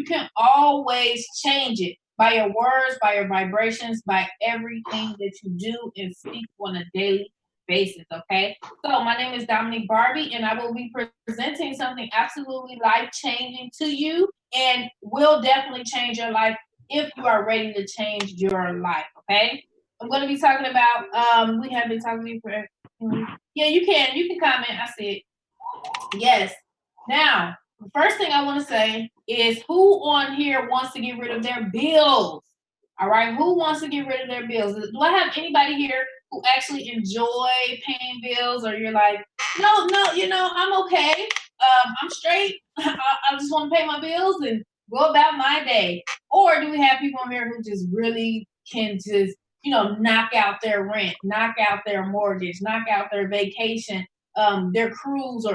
You can always change it by your words, by your vibrations, by everything that you do and speak on a daily basis. Okay. So my name is Dominique Barbie, and I will be presenting something absolutely life changing to you, and will definitely change your life if you are ready to change your life. Okay. I'm going to be talking about. We have been talking to you for. Yeah, you can comment. I see it. Yes. Now, the first thing I want to say is who on here wants to get rid of their bills? All right. Who wants to get rid of their bills? Do I have anybody here who actually enjoy paying bills, or you're like, no, no, I'm okay. I'm straight. I just want to pay my bills and go about my day. Or do we have people on here who just really can just, knock out their rent, knock out their mortgage, knock out their vacation, their cruise,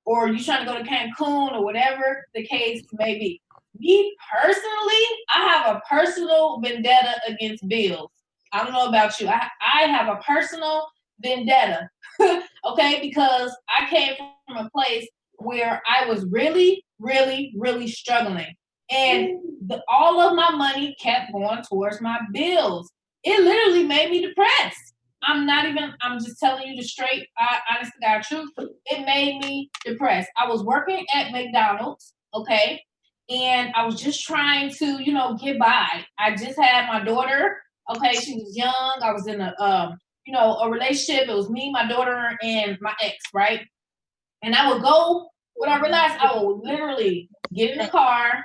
or you trying to go to Cancun or whatever the case may be. Me personally, I have a personal vendetta against bills. I don't know about you. I have a personal vendetta, okay, because I came from a place where I was really, really, really struggling. And all of my money kept going towards my bills. It literally made me depressed. I'm just telling you the straight, honest to God truth. It made me depressed. I was working at McDonald's, okay, and I was just trying to, get by. I just had my daughter, okay, she was young. I was in a relationship. It was me, my daughter, and my ex, right? And I would go, when I realized I would literally get in the car,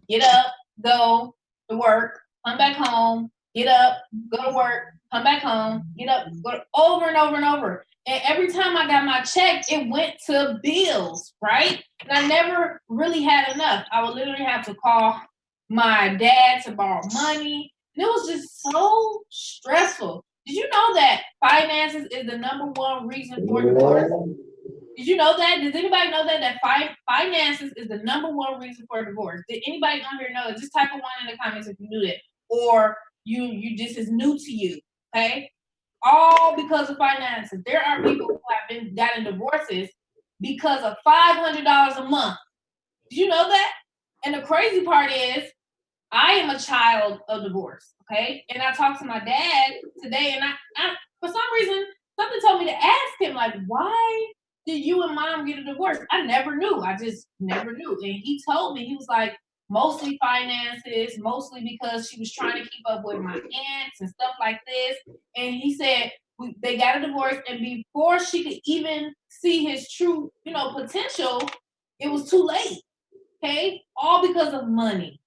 get up, go to work, come back home, get up, go to work, come back home, get up, over and over and over. And every time I got my check, it went to bills, right? And I never really had enough. I would literally have to call my dad to borrow money. And it was just so stressful. Did you know that finances is the number one reason for divorce? Did you know that? Does anybody know that finances is the number one reason for divorce? Did anybody on here know that? Just type a one in the comments if you knew that, or you just is new to you. Okay, all because of finances. There are people who have gotten divorces because of $500 a month. Did you know that? And the crazy part is, I am a child of divorce. Okay, and I talked to my dad today, and I for some reason something told me to ask him, like, why did you and mom get a divorce? I never knew. I just never knew. And he told me, he was like, mostly finances, mostly because she was trying to keep up with my aunts and stuff like this. And he said they got a divorce, and before she could even see his true, potential, it was too late. Okay, all because of money.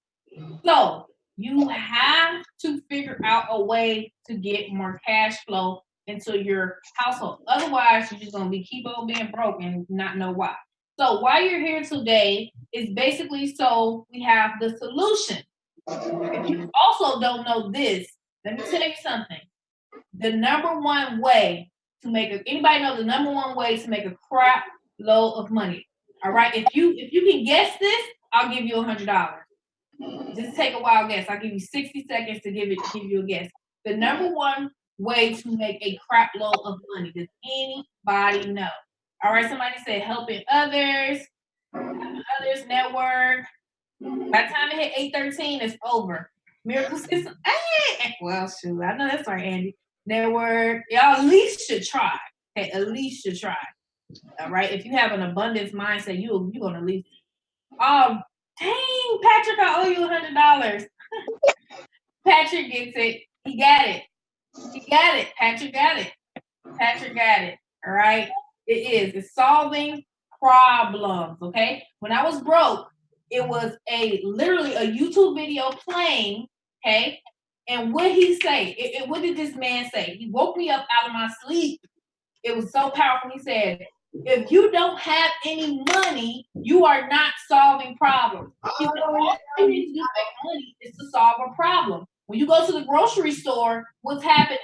So you have to figure out a way to get more cash flow into your household. Otherwise, you're just gonna keep on being broke and not know why. So why you're here today is basically so we have the solution. If you also don't know this, let me tell you something. The number one way to anybody know the number one way to make a crap load of money. All right. If you can guess this, I'll give you $100. Just take a wild guess. I'll give you 60 seconds to give you a guess. The number one way to make a crap load of money. Does anybody know? All right, somebody said helping others network. By the time it hit 8:13, it's over. Miracle system. Hey, well, shoot, I know that's right, Andy. Network. Y'all at least should try. Okay, at least should try. All right. If you have an abundance mindset, you're gonna at least. Oh, dang, Patrick, I owe you $100. Patrick gets it. He got it. Patrick got it. Patrick got it. All right. It is. It's solving problems. Okay. When I was broke, it was literally a YouTube video playing. Okay. And what he say? What did this man say? He woke me up out of my sleep. It was so powerful. He said, if you don't have any money, you are not solving problems. He said, all you need to do to make money is to solve a problem. When you go to the grocery store, what's happening?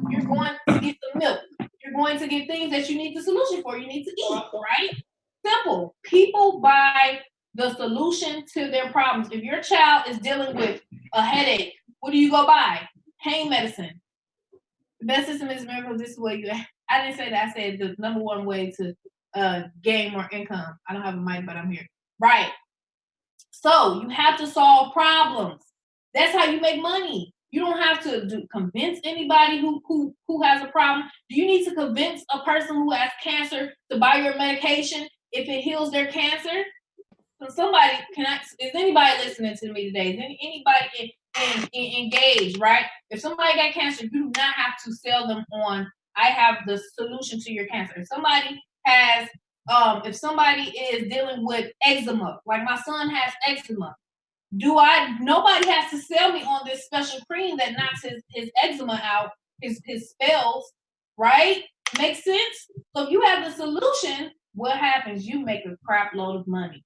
You're going to get the milk. You're going to get things that you need the solution for. You need to eat, right? Simple. People buy the solution to their problems. If your child is dealing with a headache, what do you go buy? Pain medicine. The best system is miracles. This is what you. I didn't say that. I said the number one way to gain more income. I don't have a mic, but I'm here. Right. So you have to solve problems. That's how you make money. You don't have to convince anybody who has a problem. Do you need to convince a person who has cancer to buy your medication if it heals their cancer? So somebody is anybody listening to me today? Is anybody engaged, right? If somebody got cancer, you do not have to sell them on I have the solution to your cancer. If somebody is dealing with eczema, like my son has eczema, nobody has to sell me on this special cream that knocks his eczema out, his spells, right? Makes sense? So if you have the solution, what happens? You make a crap load of money.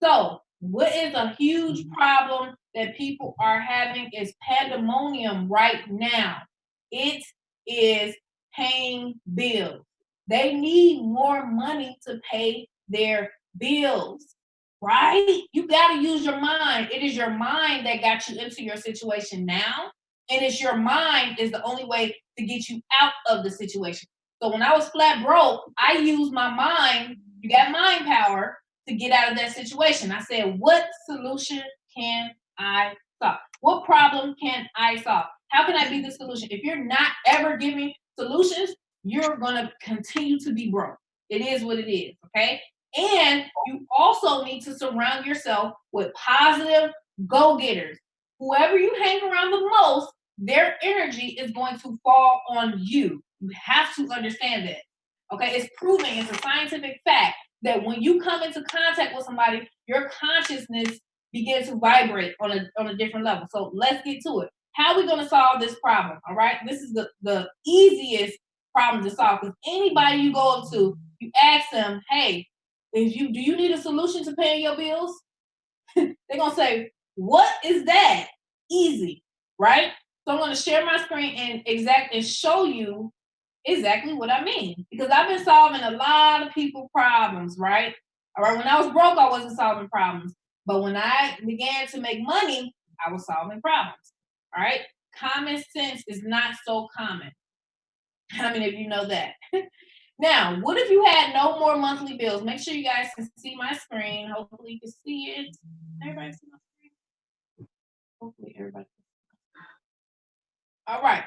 So, what is a huge problem that people are having is pandemonium right now. It is paying bills. They need more money to pay their bills, right? You got to use your mind. It is your mind that got you into your situation now, and it's your mind is the only way to get you out of the situation. So when I was flat broke, I used my mind. You got mind power to get out of that situation. I said, what solution can I solve? What problem can I solve? How can I be the solution? If you're not ever giving solutions, you're going to continue to be broke. It is what it is, okay? And you also need to surround yourself with positive go getters. Whoever you hang around the most, their energy is going to fall on you. You have to understand that. Okay, it's proven, it's a scientific fact that when you come into contact with somebody, your consciousness begins to vibrate on a different level. So let's get to it. How are we going to solve this problem? All right, this is the easiest problem to solve because anybody you go up to, you ask them, hey, do you need a solution to paying your bills? They're gonna say, what is that? Easy, right? So I'm gonna share my screen and show you exactly what I mean. Because I've been solving a lot of people problems, right? All right. When I was broke, I wasn't solving problems. But when I began to make money, I was solving problems. All right. Common sense is not so common. How many of you know that? Now, what if you had no more monthly bills? Make sure you guys can see my screen. Hopefully you can see it. Everybody see my screen? Hopefully everybody. All right.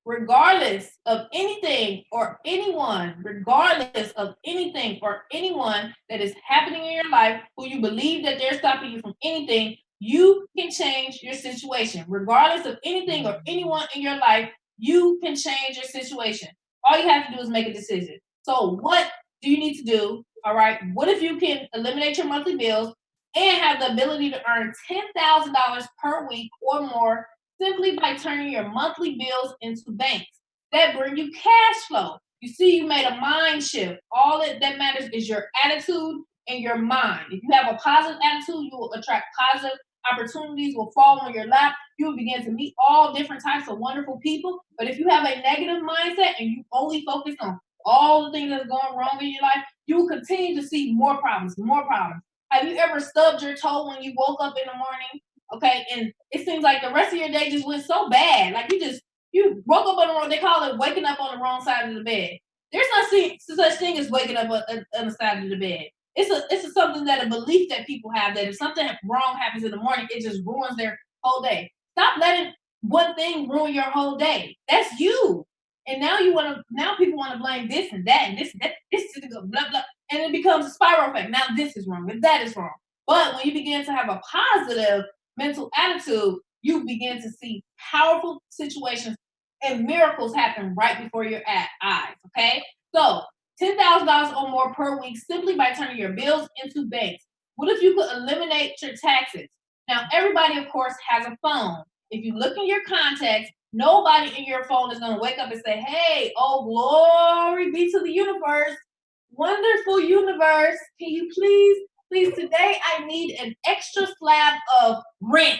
Regardless of anything or anyone, regardless of anything or anyone that is happening in your life who you believe that they're stopping you from anything, you can change your situation. Regardless of anything or anyone in your life, you can change your situation. All you have to do is make a decision. So, what do you need to do? All right. What if you can eliminate your monthly bills and have the ability to earn $10,000 per week or more simply by turning your monthly bills into banks that bring you cash flow? You see, you made a mind shift. All that matters is your attitude and your mind. If you have a positive attitude, you will attract positive opportunities will fall on your lap. You will begin to meet all different types of wonderful people. But if you have a negative mindset and you only focus on all the things that's going wrong in your life, you will continue to see more problems, more problems. Have you ever stubbed your toe when you woke up in the morning? Okay, and it seems like the rest of your day just went so bad. Like you woke up on the wrong. They call it waking up on the wrong side of the bed. There's not such thing as waking up on the side of the bed. Something that a belief that people have that if something wrong happens in the morning, it just ruins their whole day. Stop letting one thing ruin your whole day. That's you. And now people want to blame this and that and this and that. This is blah blah, and it becomes a spiral effect. Now this is wrong and that is wrong. But when you begin to have a positive mental attitude, you begin to see powerful situations and miracles happen right before your eyes. Okay, so $10,000 or more per week simply by turning your bills into banks. What if you could eliminate your taxes? Now, everybody, of course, has a phone. If you look in your contacts, nobody in your phone is going to wake up and say, hey, oh, glory be to the universe. Wonderful universe. Can you please, today I need an extra slab of rent.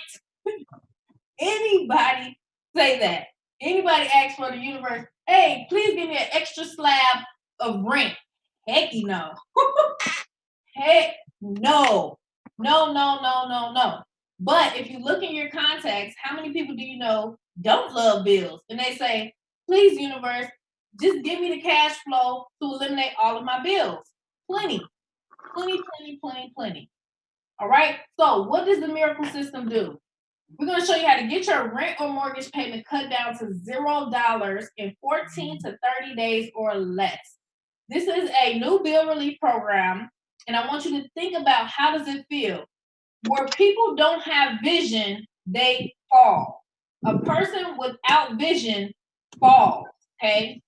Anybody say that? Anybody ask for the universe, hey, please give me an extra slab of rent? Heck no. Heck no. No, no, no, no, no. But if you look in your contacts, how many people do you know don't love bills? And they say, please, universe, just give me the cash flow to eliminate all of my bills. Plenty, plenty, plenty, plenty, plenty. All right. So what does the miracle system do? We're going to show you how to get your rent or mortgage payment cut down to $0 in 14 to 30 days or less. This is a new bill relief program, and I want you to think about how does it feel? Where people don't have vision, they fall. A person without vision falls, okay?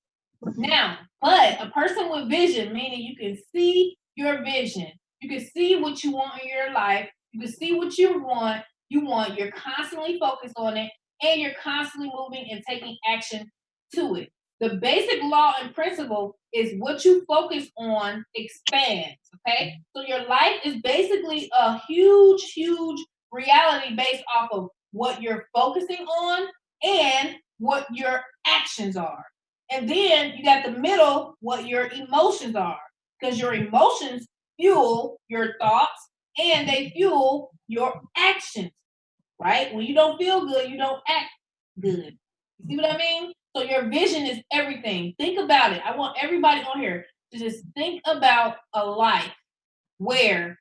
Now, but a person with vision, meaning you can see your vision, you can see what you want in your life, you can see what you're constantly focused on it, and you're constantly moving and taking action to it. The basic law and principle is what you focus on expands. Okay. So your life is basically a huge, huge reality based off of what you're focusing on and what your actions are. And then you got the middle, what your emotions are, because your emotions fuel your thoughts and they fuel your actions, right? When you don't feel good, you don't act good. You see what I mean? So your vision is everything. Think about it. I want everybody on here to just think about a life where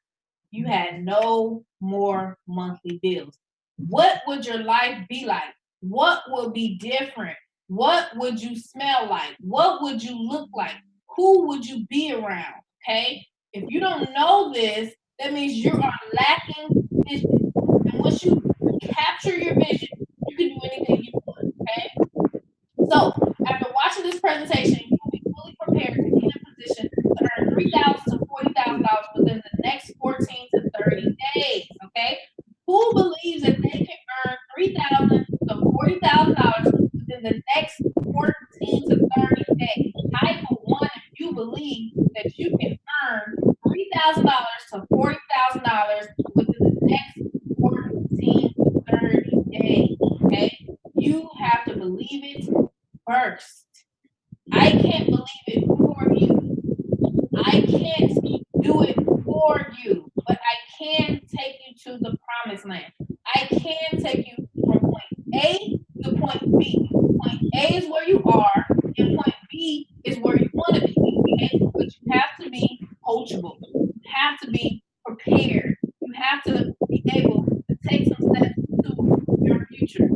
you had no more monthly bills. What would your life be like? What would be different? What would you smell like? What would you look like? Who would you be around? Okay. If you don't know this, that means you are lacking vision. And once you capture your vision, you can do anything you want. Okay. So after watching this presentation, you will be fully prepared to get in position to earn $3,000 to $40,000 within the next 14 to 30 days. Okay. Who believes that they can earn $3,000 to $40,000 within the next 14 to 30 days? I, for one, if you believe that you can earn $3,000 to $40,000 within the next 14 to 30 days. Okay. You have to believe it first. I can't believe it for you. I can't do it for you, but I can take you to the promised land. I can take you from point A to point B. Point A is where you are, and point B is where you want to be. Okay? But you have to be coachable. You have to be prepared. You have to be able to take some steps to your future.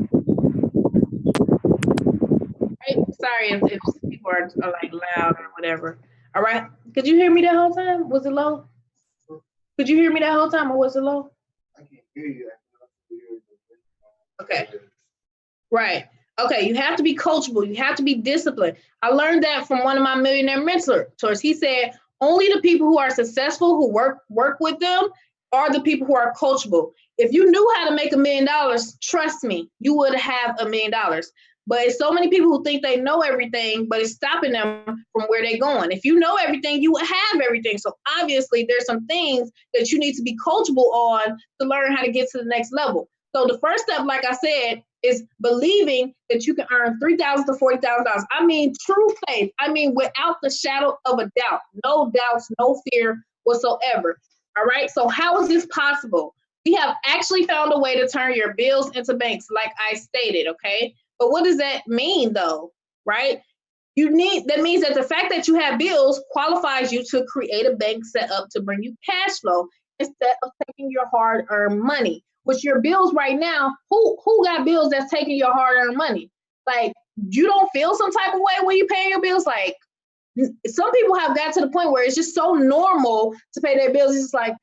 Sorry if people are like loud or whatever. All right. Could you hear me that whole time? Was it low? Could you hear me that whole time or was it low? I can't hear you. Okay. Right. Okay. You have to be coachable. You have to be disciplined. I learned that from one of my millionaire mentors. He said only the people who are successful who work with them are the people who are coachable. If you knew how to make $1 million, trust me, you would have $1 million. But it's so many people who think they know everything, but it's stopping them from where they're going. If you know everything, you have everything. So obviously there's some things that you need to be coachable on to learn how to get to the next level. So the first step, like I said, is believing that you can earn $3,000 to $40,000. I mean, true faith. I mean, without the shadow of a doubt, no doubts, no fear whatsoever. All right. So how is this possible? We have actually found a way to turn your bills into banks, like I stated. Okay. But what does that mean, though? Right? That means that the fact that you have bills qualifies you to create a bank set up to bring you cash flow instead of taking your hard-earned money. Which your bills right now, who got bills that's taking your hard-earned money? Like, you don't feel some type of way when you pay your bills? Like, some people have got to the point where it's just so normal to pay their bills. It's just like,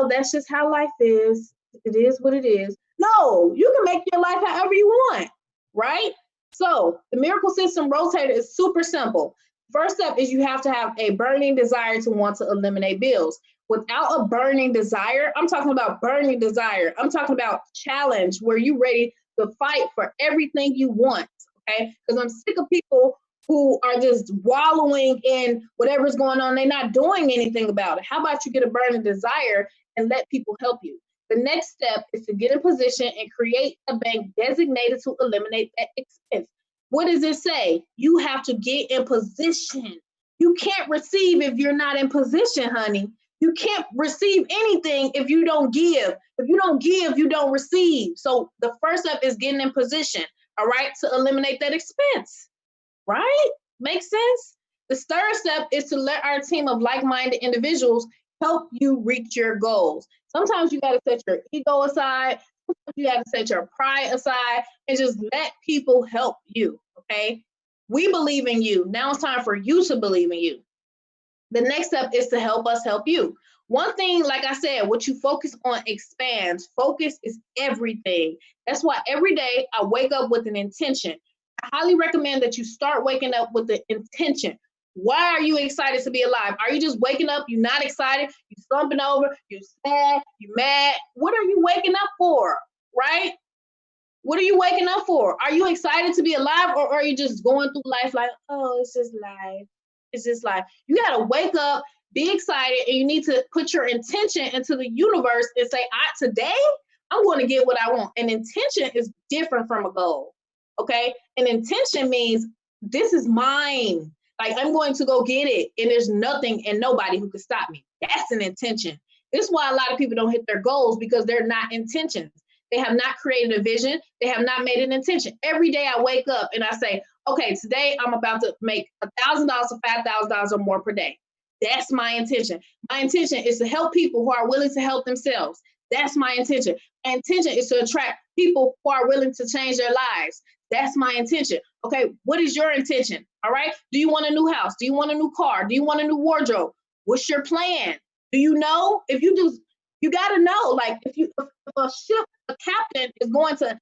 that's just how life is. It is what it is. No, you can make your life however you want, right? So the miracle system rotator is super simple. First step is you have to have a burning desire to want to eliminate bills. Without a burning desire, I'm talking about burning desire. I'm talking about challenge where you're ready to fight for everything you want, okay? Because I'm sick of people who are just wallowing in whatever's going on. They're not doing anything about it. How about you get a burning desire and let people help you? The next step is to get in position and create a bank designated to eliminate that expense. What does it say? You have to get in position. You can't receive if you're not in position, honey. You can't receive anything if you don't give. If you don't give, you don't receive. So the first step is getting in position, all right, to eliminate that expense, right? Makes sense? The third step is to let our team of like-minded individuals help you reach your goals. Sometimes you got to set your ego aside. Sometimes you got to set your pride aside and just let people help you. Okay. We believe in you. Now it's time for you to believe in you. The next step is to help us help you. One thing, like I said, what you focus on expands. Focus is everything. That's why every day I wake up with an intention. I highly recommend that you start waking up with the intention. Why are you excited to be alive? Are you just waking up? You're not excited. You're slumping over. You're sad. You're mad. What are you waking up for? Right? What are you waking up for? Are you excited to be alive, or are you just going through life like, oh, it's just life? It's just life. You got to wake up, be excited, and you need to put your intention into the universe and say, today, I'm going to get what I want. An intention is different from a goal, okay? An intention means this is mine. Like, I'm going to go get it, and there's nothing and nobody who can stop me. That's an intention. This is why a lot of people don't hit their goals, because they're not intentions. They have not created a vision. They have not made an intention. Every day I wake up and I say, okay, today I'm about to make $1,000 or $5,000 or more per day. That's my intention. My intention is to help people who are willing to help themselves. That's my intention. My intention is to attract people who are willing to change their lives. That's my intention. Okay, what is your intention? All right. Do you want a new house? Do you want a new car? Do you want a new wardrobe? What's your plan? Do you know? If you do, you got to know. Like if a ship, a captain is going to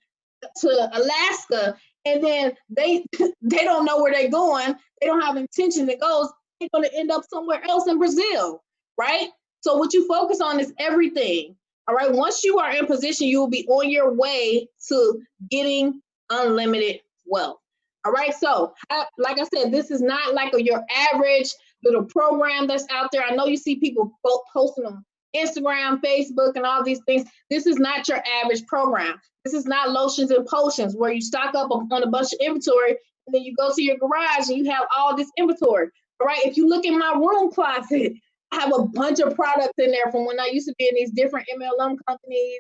Alaska, and then they don't know where they're going. They don't have intention that goes. They're going to end up somewhere else in Brazil, right? So what you focus on is everything. All right. Once you are in position, you will be on your way to getting unlimited wealth. All right. So like I said, this is not like your average little program that's out there. I know you see people posting them Instagram, Facebook, and all these things. This is not your average program. This is not lotions and potions where you stock up on a bunch of inventory and then you go to your garage and you have all this inventory. All right. If you look in my room closet, I have a bunch of products in there from when I used to be in these different MLM companies.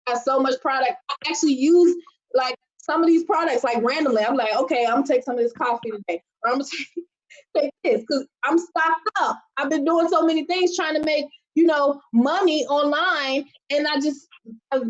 I have so much product. I actually use like some of these products like randomly. I'm like, okay, I'm gonna take some of this coffee today, or I'm gonna take this because I'm stocked up. I've been doing so many things trying to make money online, and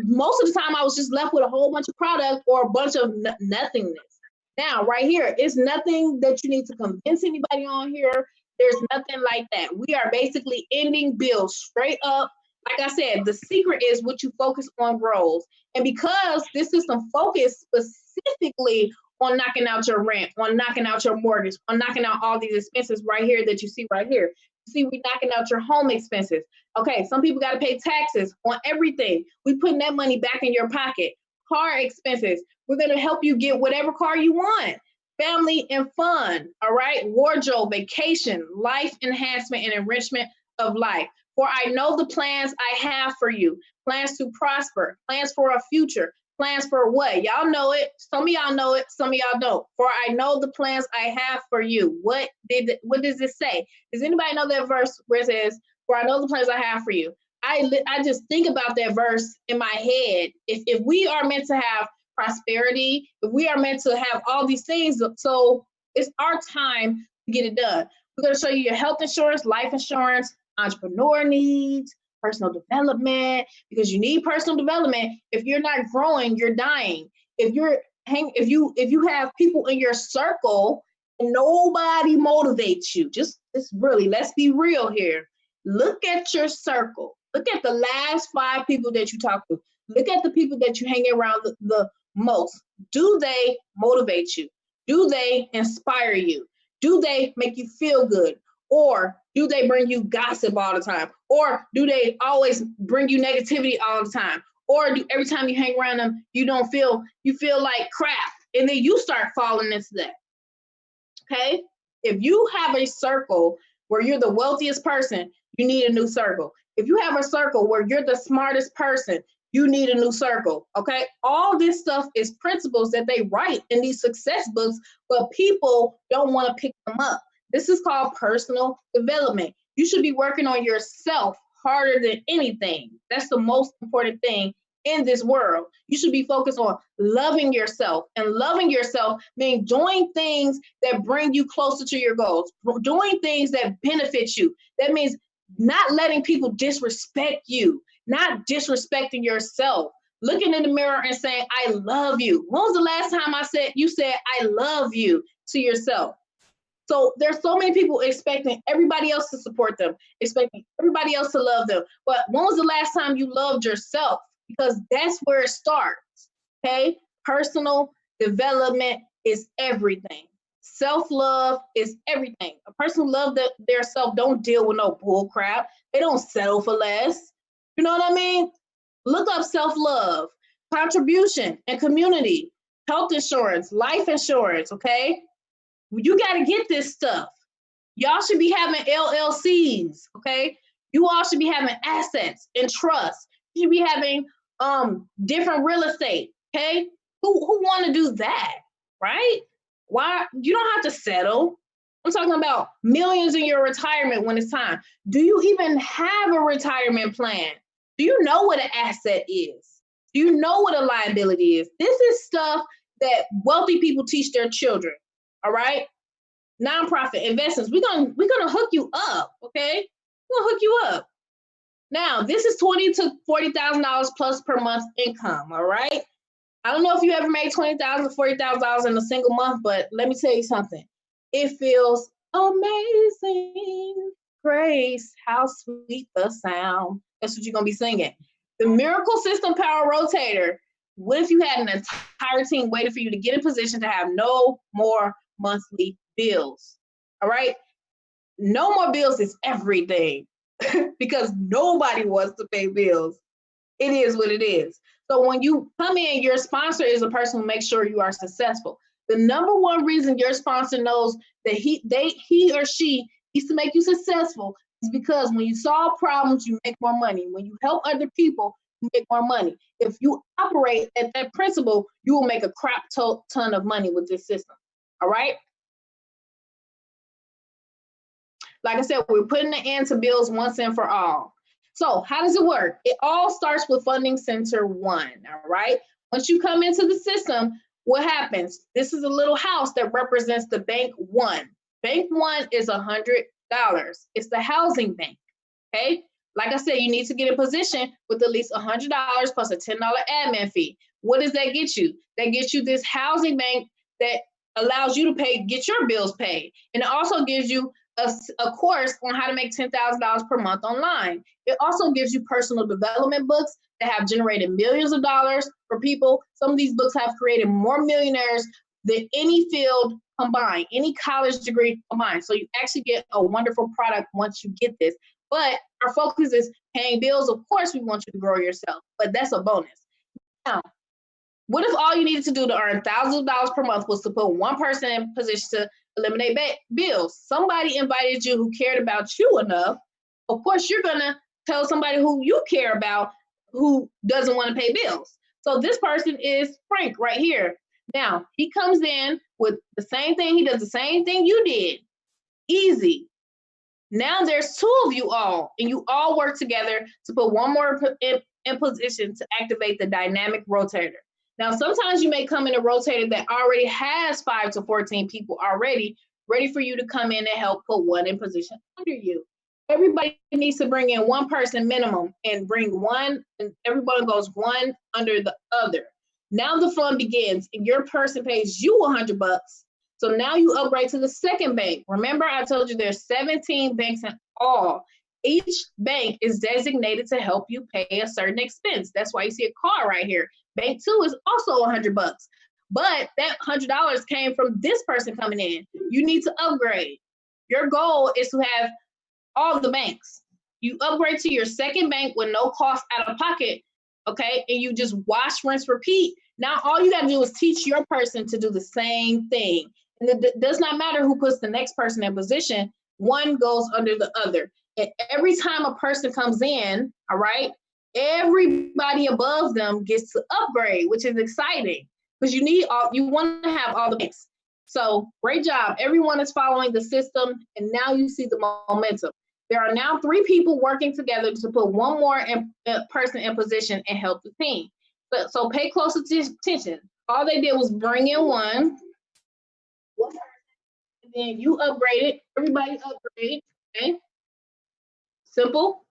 most of the time I was just left with a whole bunch of product or a bunch of nothingness. Now, right here, it's nothing that you need to convince anybody on here. There's nothing like that. We are basically ending bills straight up. Like I said, the secret is what you focus on grows. And because this system focused specifically on knocking out your rent, on knocking out your mortgage, on knocking out all these expenses right here that you see right here. See, we knocking out your home expenses. Okay, some people got to pay taxes on everything. We putting that money back in your pocket. Car expenses. We're going to help you get whatever car you want. Family and fun. All right. Wardrobe, vacation, life enhancement, and enrichment of life. For I know the plans I have for you. Plans to prosper. Plans for a future. Plans for what? Y'all know it. Some of y'all know it. Some of y'all don't. For I know the plans I have for you. What does it say? Does anybody know that verse where it says, for I know the plans I have for you? I just think about that verse in my head. If we are meant to have prosperity, if we are meant to have all these things, so it's our time to get it done. We're going to show you your health insurance, life insurance, entrepreneur needs, personal development, because you need personal development. If you're not growing, you're dying. If you have people in your circle and nobody motivates you, just really, let's be real here. Look at your circle. Look at the last 5 people that you talk to. Look at the people that you hang around the most. Do they motivate you? Do they inspire you? Do they make you feel good? Or do they bring you gossip all the time? Or do they always bring you negativity all the time? Or do every time you hang around them, you feel like crap, and then you start falling into that? Okay? If you have a circle where you're the wealthiest person, you need a new circle. If you have a circle where you're the smartest person, you need a new circle, okay? All this stuff is principles that they write in these success books, but people don't want to pick them up. This is called personal development. You should be working on yourself harder than anything. That's the most important thing in this world. You should be focused on loving yourself, and loving yourself means doing things that bring you closer to your goals, doing things that benefit you. That means not letting people disrespect you, not disrespecting yourself, looking in the mirror and saying, I love you. When was the last time you said, I love you to yourself? So there's so many people expecting everybody else to support them, expecting everybody else to love them. But when was the last time you loved yourself? Because that's where it starts, okay? Personal development is everything. Self-love is everything. A person who loves their self don't deal with no bull crap. They don't settle for less. You know what I mean? Look up self-love, contribution and community, health insurance, life insurance, okay? You got to get this stuff. Y'all should be having LLCs, okay? You all should be having assets and trust. You should be having different real estate, okay? Who want to do that, right? Why? You don't have to settle. I'm talking about millions in your retirement when it's time. Do you even have a retirement plan? Do you know what an asset is? Do you know what a liability is? This is stuff that wealthy people teach their children. All right. Nonprofit investments. We're gonna hook you up, okay? We're gonna hook you up. Now, this is $20,000 to $40,000 plus per month income. All right. I don't know if you ever made $20,000 to $40,000 in a single month, but let me tell you something. It feels amazing. Grace, how sweet the sound. That's what you're gonna be singing. The Miracle System Power Rotator. What if you had an entire team waiting for you to get in position to have no more monthly bills? All right. No more bills is everything because nobody wants to pay bills. It is what it is. So when you come in, your sponsor is a person who makes sure you are successful. The number one reason your sponsor knows that he or she needs to make you successful is because when you solve problems, you make more money. When you help other people, you make more money. If you operate at that principle, you will make a crap ton of money with this system. All right. Like I said, we're putting an end to bills once and for all. So how does it work? It all starts with Funding Center 1, all right? Once you come into the system, what happens? This is a little house that represents the Bank 1. Bank 1 is $100. It's the housing bank, okay? Like I said, you need to get in position with at least $100 plus a $10 admin fee. What does that get you? That gets you this housing bank that allows you to get your bills paid. And it also gives you a course on how to make $10,000 per month online. It also gives you personal development books that have generated millions of dollars for people. Some of these books have created more millionaires than any field combined, any college degree combined. So you actually get a wonderful product once you get this. But our focus is paying bills. Of course, we want you to grow yourself, but that's a bonus. Now, what if all you needed to do to earn thousands of dollars per month was to put one person in position to eliminate bills? Somebody invited you who cared about you enough. Of course, you're going to tell somebody who you care about who doesn't want to pay bills. So this person is Frank right here. Now, he comes in with the same thing. He does the same thing you did. Easy. Now there's two of you all, and you all work together to put one more in position to activate the dynamic rotator. Now, sometimes you may come in a rotator that already has 5 to 14 people already ready for you to come in and help put one in position under you. Everybody needs to bring in one person minimum and bring one, and everybody goes one under the other. Now the fun begins, and your person pays you $100. So now you upgrade to the second bank. Remember, I told you there's 17 banks in all. Each bank is designated to help you pay a certain expense. That's why you see a car right here. Bank 2 is also $100. But that $100 came from this person coming in. You need to upgrade. Your goal is to have all the banks. You upgrade to your second bank with no cost out of pocket, okay? And you just wash, rinse, repeat. Now all you gotta do is teach your person to do the same thing. And it does not matter who puts the next person in position, one goes under the other. And every time a person comes in, all right, everybody above them gets to upgrade, which is exciting because you want to have all the banks. So great job. Everyone is following the system, and now you see the momentum. There are now 3 people working together to put one more person in position and help the team. So pay close attention. All they did was bring in one, and then you upgraded. Everybody upgraded. Okay. Simple,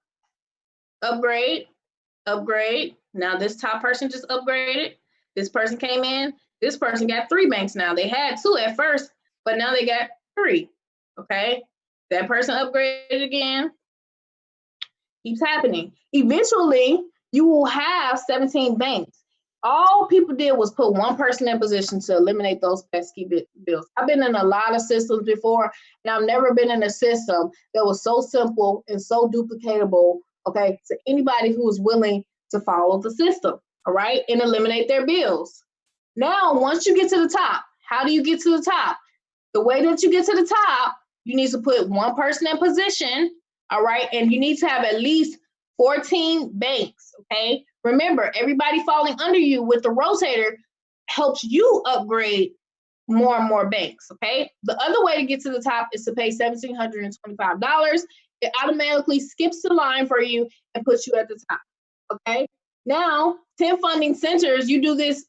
upgrade, upgrade. Now this top person just upgraded. This person came in. This person got 3 banks now. They had 2 at first, but now they got 3. Okay. That person upgraded again. Keeps happening. Eventually, you will have 17 banks. All people did was put one person in position to eliminate those pesky bills. I've been in a lot of systems before, and I've never been in a system that was so simple and so duplicatable, okay, to anybody who is willing to follow the system, all right, and eliminate their bills. Now, once you get to the top, how do you get to the top? The way that you get to the top, you need to put one person in position, all right, and you need to have at least 14 banks, okay? Remember, everybody falling under you with the rotator helps you upgrade more and more banks, okay? The other way to get to the top is to pay $1,725. It automatically skips the line for you and puts you at the top, okay? Now, 10 funding centers, you do this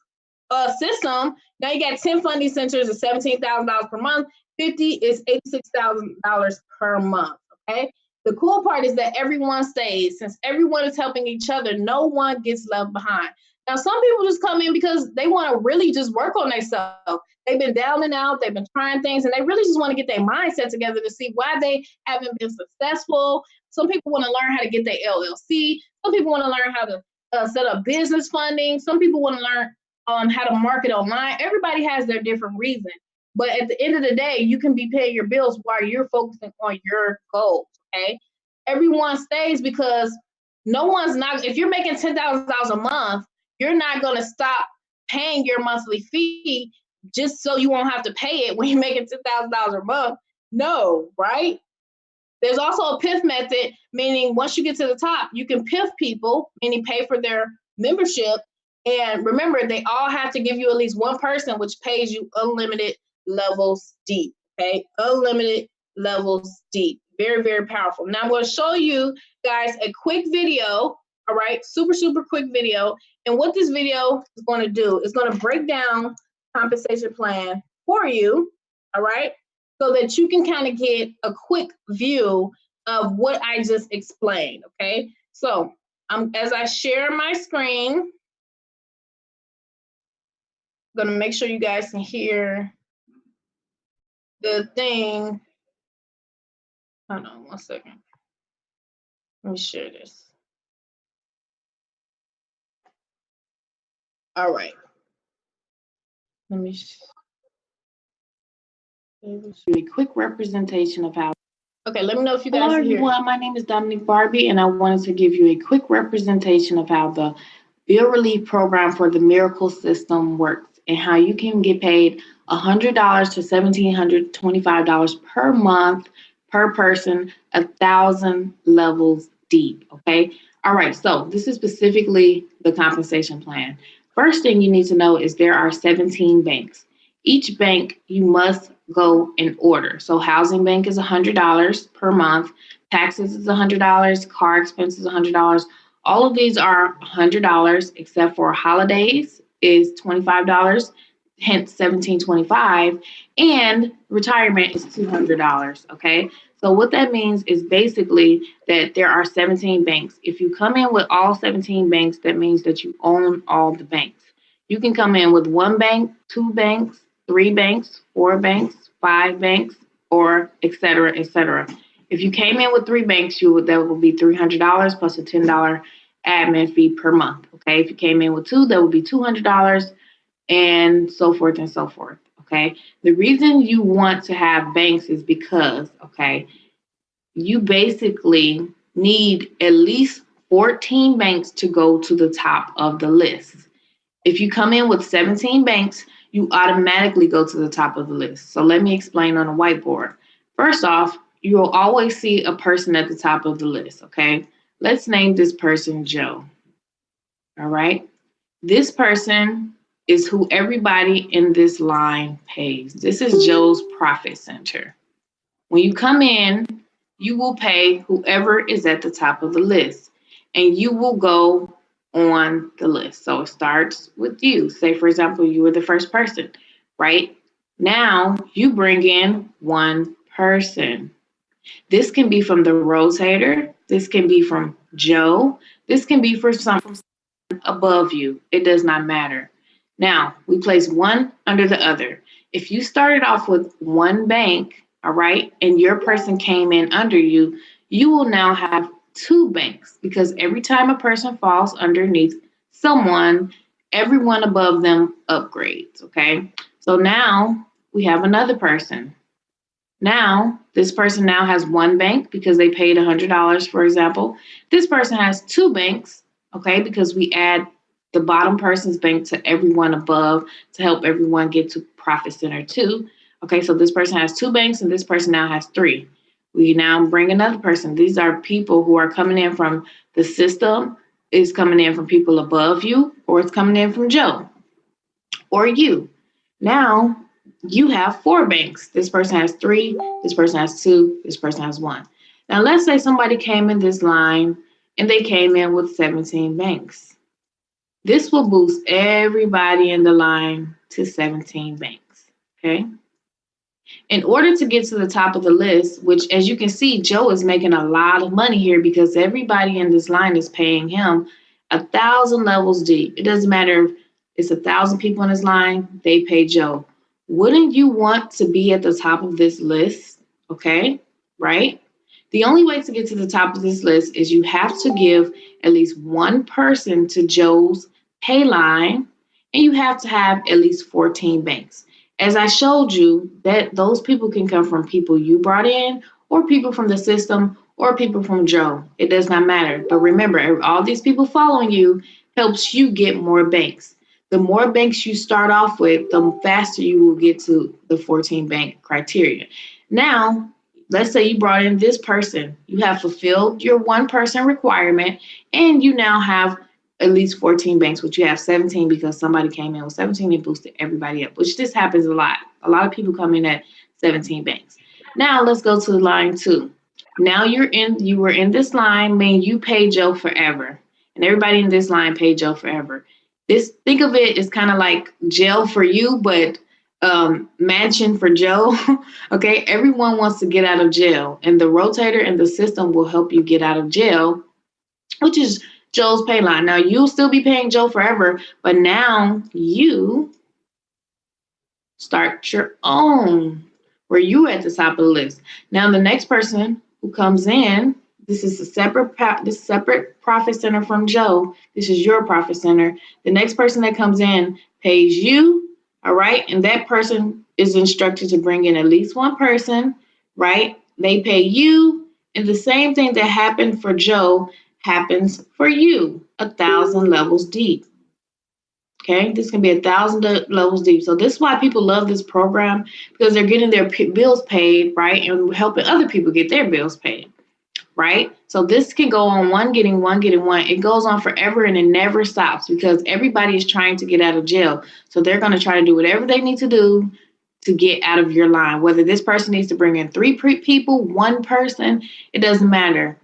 system, now you got 10 funding centers of $17,000 per month, 50 is $86,000 per month, okay? The cool part is that everyone stays. Since everyone is helping each other, no one gets left behind. Now, some people just come in because they want to really just work on themselves. They've been down and out, they've been trying things, and they really just want to get their mindset together to see why they haven't been successful. Some people want to learn how to get their LLC. Some people want to learn how to set up business funding. Some people want to learn how to market online. Everybody has their different reasons. But at the end of the day, you can be paying your bills while you're focusing on your goals. Okay, everyone stays because no one's not. If you're making $10,000 a month, you're not going to stop paying your monthly fee just so you won't have to pay it when you're making $10,000 a month. No, right? There's also a PIF method, meaning once you get to the top, you can PIF people, meaning pay for their membership. And remember, they all have to give you at least one person, which pays you unlimited levels deep. Okay, unlimited levels deep. Very, very powerful. Now I'm going to show you guys a quick video, all right? Super, super quick video. And what this video is going to do is going to break down compensation plan for you, all right? So that you can kind of get a quick view of what I just explained, okay? So as I share my screen, I'm going to make sure you guys can hear the thing. Hold on 1 second. Let me share this. All right. Let me a quick representation of how. Okay, let me know if you guys Hello can hear. everyone, my name is Dominique Barbie, and I wanted to give you a quick representation of how the bill relief program for the Miracle System works and how you can get paid $100 to $1,725 per month per person, 1,000 levels deep. Okay. All right. So this is specifically the compensation plan. First thing you need to know is there are 17 banks. Each bank you must go in order. So housing bank is $100 per month, taxes is $100, car expenses $100. All of these are $100 except for holidays is $25, hence $1,725, and retirement is $200. Okay. So what that means is basically that there are 17 banks. If you come in with all 17 banks, that means that you own all the banks. You can come in with 1 bank, 2 banks, 3 banks, 4 banks, 5 banks, or et cetera, et cetera. If you came in with 3 banks, that would be $300 plus a $10 admin fee per month. Okay. If you came in with 2, that would be $200 and so forth and so forth. Okay. The reason you want to have banks is because, okay, you basically need at least 14 banks to go to the top of the list. If you come in with 17 banks, you automatically go to the top of the list. So let me explain on a whiteboard. First off, you'll always see a person at the top of the list, okay? Let's name this person Joe, all right? This person is who everybody in this line pays. This is Joe's profit center. When you come in, you will pay whoever is at the top of the list, and you will go on the list. So it starts with you. Say, for example, you were the first person, right? Now you bring in 1 person. This can be from the rotator. This can be from Joe. This can be for some above you. It does not matter. Now, we place one under the other. If you started off with one bank, all right, and your person came in under you, you will now have two banks because every time a person falls underneath someone, everyone above them upgrades, okay? So now we have another person. Now, this person now has one bank because they paid $100, for example. This person has two banks, okay, because we add the bottom person's bank to everyone above to help everyone get to Profit Center 2. Okay, so this person has two banks and this person now has three. We now bring another person. These are people who are coming in from the system, is coming in from people above you, or it's coming in from Joe or you. Now you have four banks. This person has three, this person has two, this person has one. Now let's say somebody came in this line and they came in with 17 banks. This will boost everybody in the line to 17 banks. Okay. In order to get to the top of the list, which as you can see, Joe is making a lot of money here because everybody in this line is paying him 1,000 levels deep. It doesn't matter if it's 1,000 people in this line, they pay Joe. Wouldn't you want to be at the top of this list? Okay, right? The only way to get to the top of this list is you have to give at least one person to Joe's pay line, and you have to have at least 14 banks. As I showed you, that those people can come from people you brought in, or people from the system, or people from Joe. It does not matter. But remember, all these people following you helps you get more banks. The more banks you start off with, the faster you will get to the 14 bank criteria. Now, let's say you brought in this person. You have fulfilled your one person requirement, and you now have at least 14 banks, which you have 17 because somebody came in with 17 and boosted everybody up, which this happens a lot. A lot of people come in at 17 banks. Now let's go to line 2. Now you were in this line, meaning you pay Joe forever. And everybody in this line paid Joe forever. This, think of it as kind of like jail for you, but mansion for Joe. Okay, everyone wants to get out of jail, and the rotator and the system will help you get out of jail, which is Joe's pay line. Now you'll still be paying Joe forever, but now you start your own where you at the top of the list. Now the next person who comes in, this is a separate profit center from Joe. This is your profit center. The next person that comes in pays you, all right? And that person is instructed to bring in at least one person, right? They pay you, and the same thing that happened for Joe happens for you, 1,000 levels deep. Okay, this can be 1,000 levels deep. So this is why people love this program, because they're getting their bills paid, right, and helping other people get their bills paid, right? So this can go on one getting one getting one. It goes on forever and it never stops because everybody is trying to get out of jail. So they're going to try to do whatever they need to do to get out of your line. Whether this person needs to bring in three people, one person, it doesn't matter.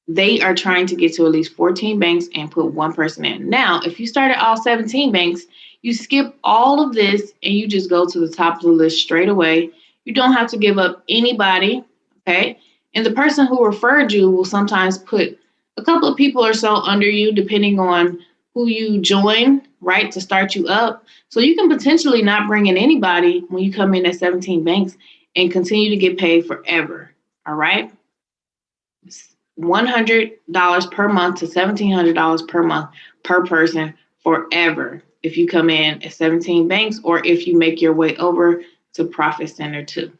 They are trying to get to at least 14 banks and put one person in. Now, if you start at all 17 banks, you skip all of this and you just go to the top of the list straight away. You don't have to give up anybody, okay? And the person who referred you will sometimes put a couple of people or so under you, depending on who you join, right, to start you up. So you can potentially not bring in anybody when you come in at 17 banks and continue to get paid forever, all right? $100 per month to $1,700 per month per person forever if you come in at 17 banks or if you make your way over to Profit Center 2.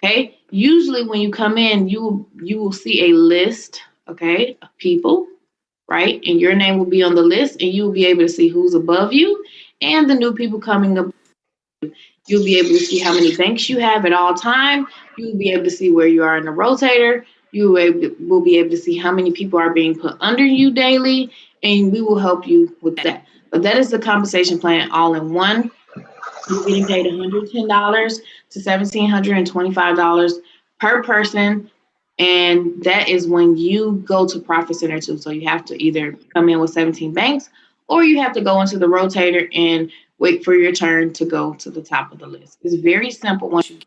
Okay. Usually when you come in, you will see a list, okay, of people, right? And your name will be on the list and you will be able to see who's above you and the new people coming up. You'll be able to see how many banks you have at all time. You'll be able to see where you are in the rotator. You will be able to see how many people are being put under you daily, and we will help you with that. But that is the compensation plan all in one. You're getting paid $110 to $1,725 per person. And that is when you go to Profit Center 2. So you have to either come in with 17 banks or you have to go into the rotator and wait for your turn to go to the top of the list. It's very simple once you get,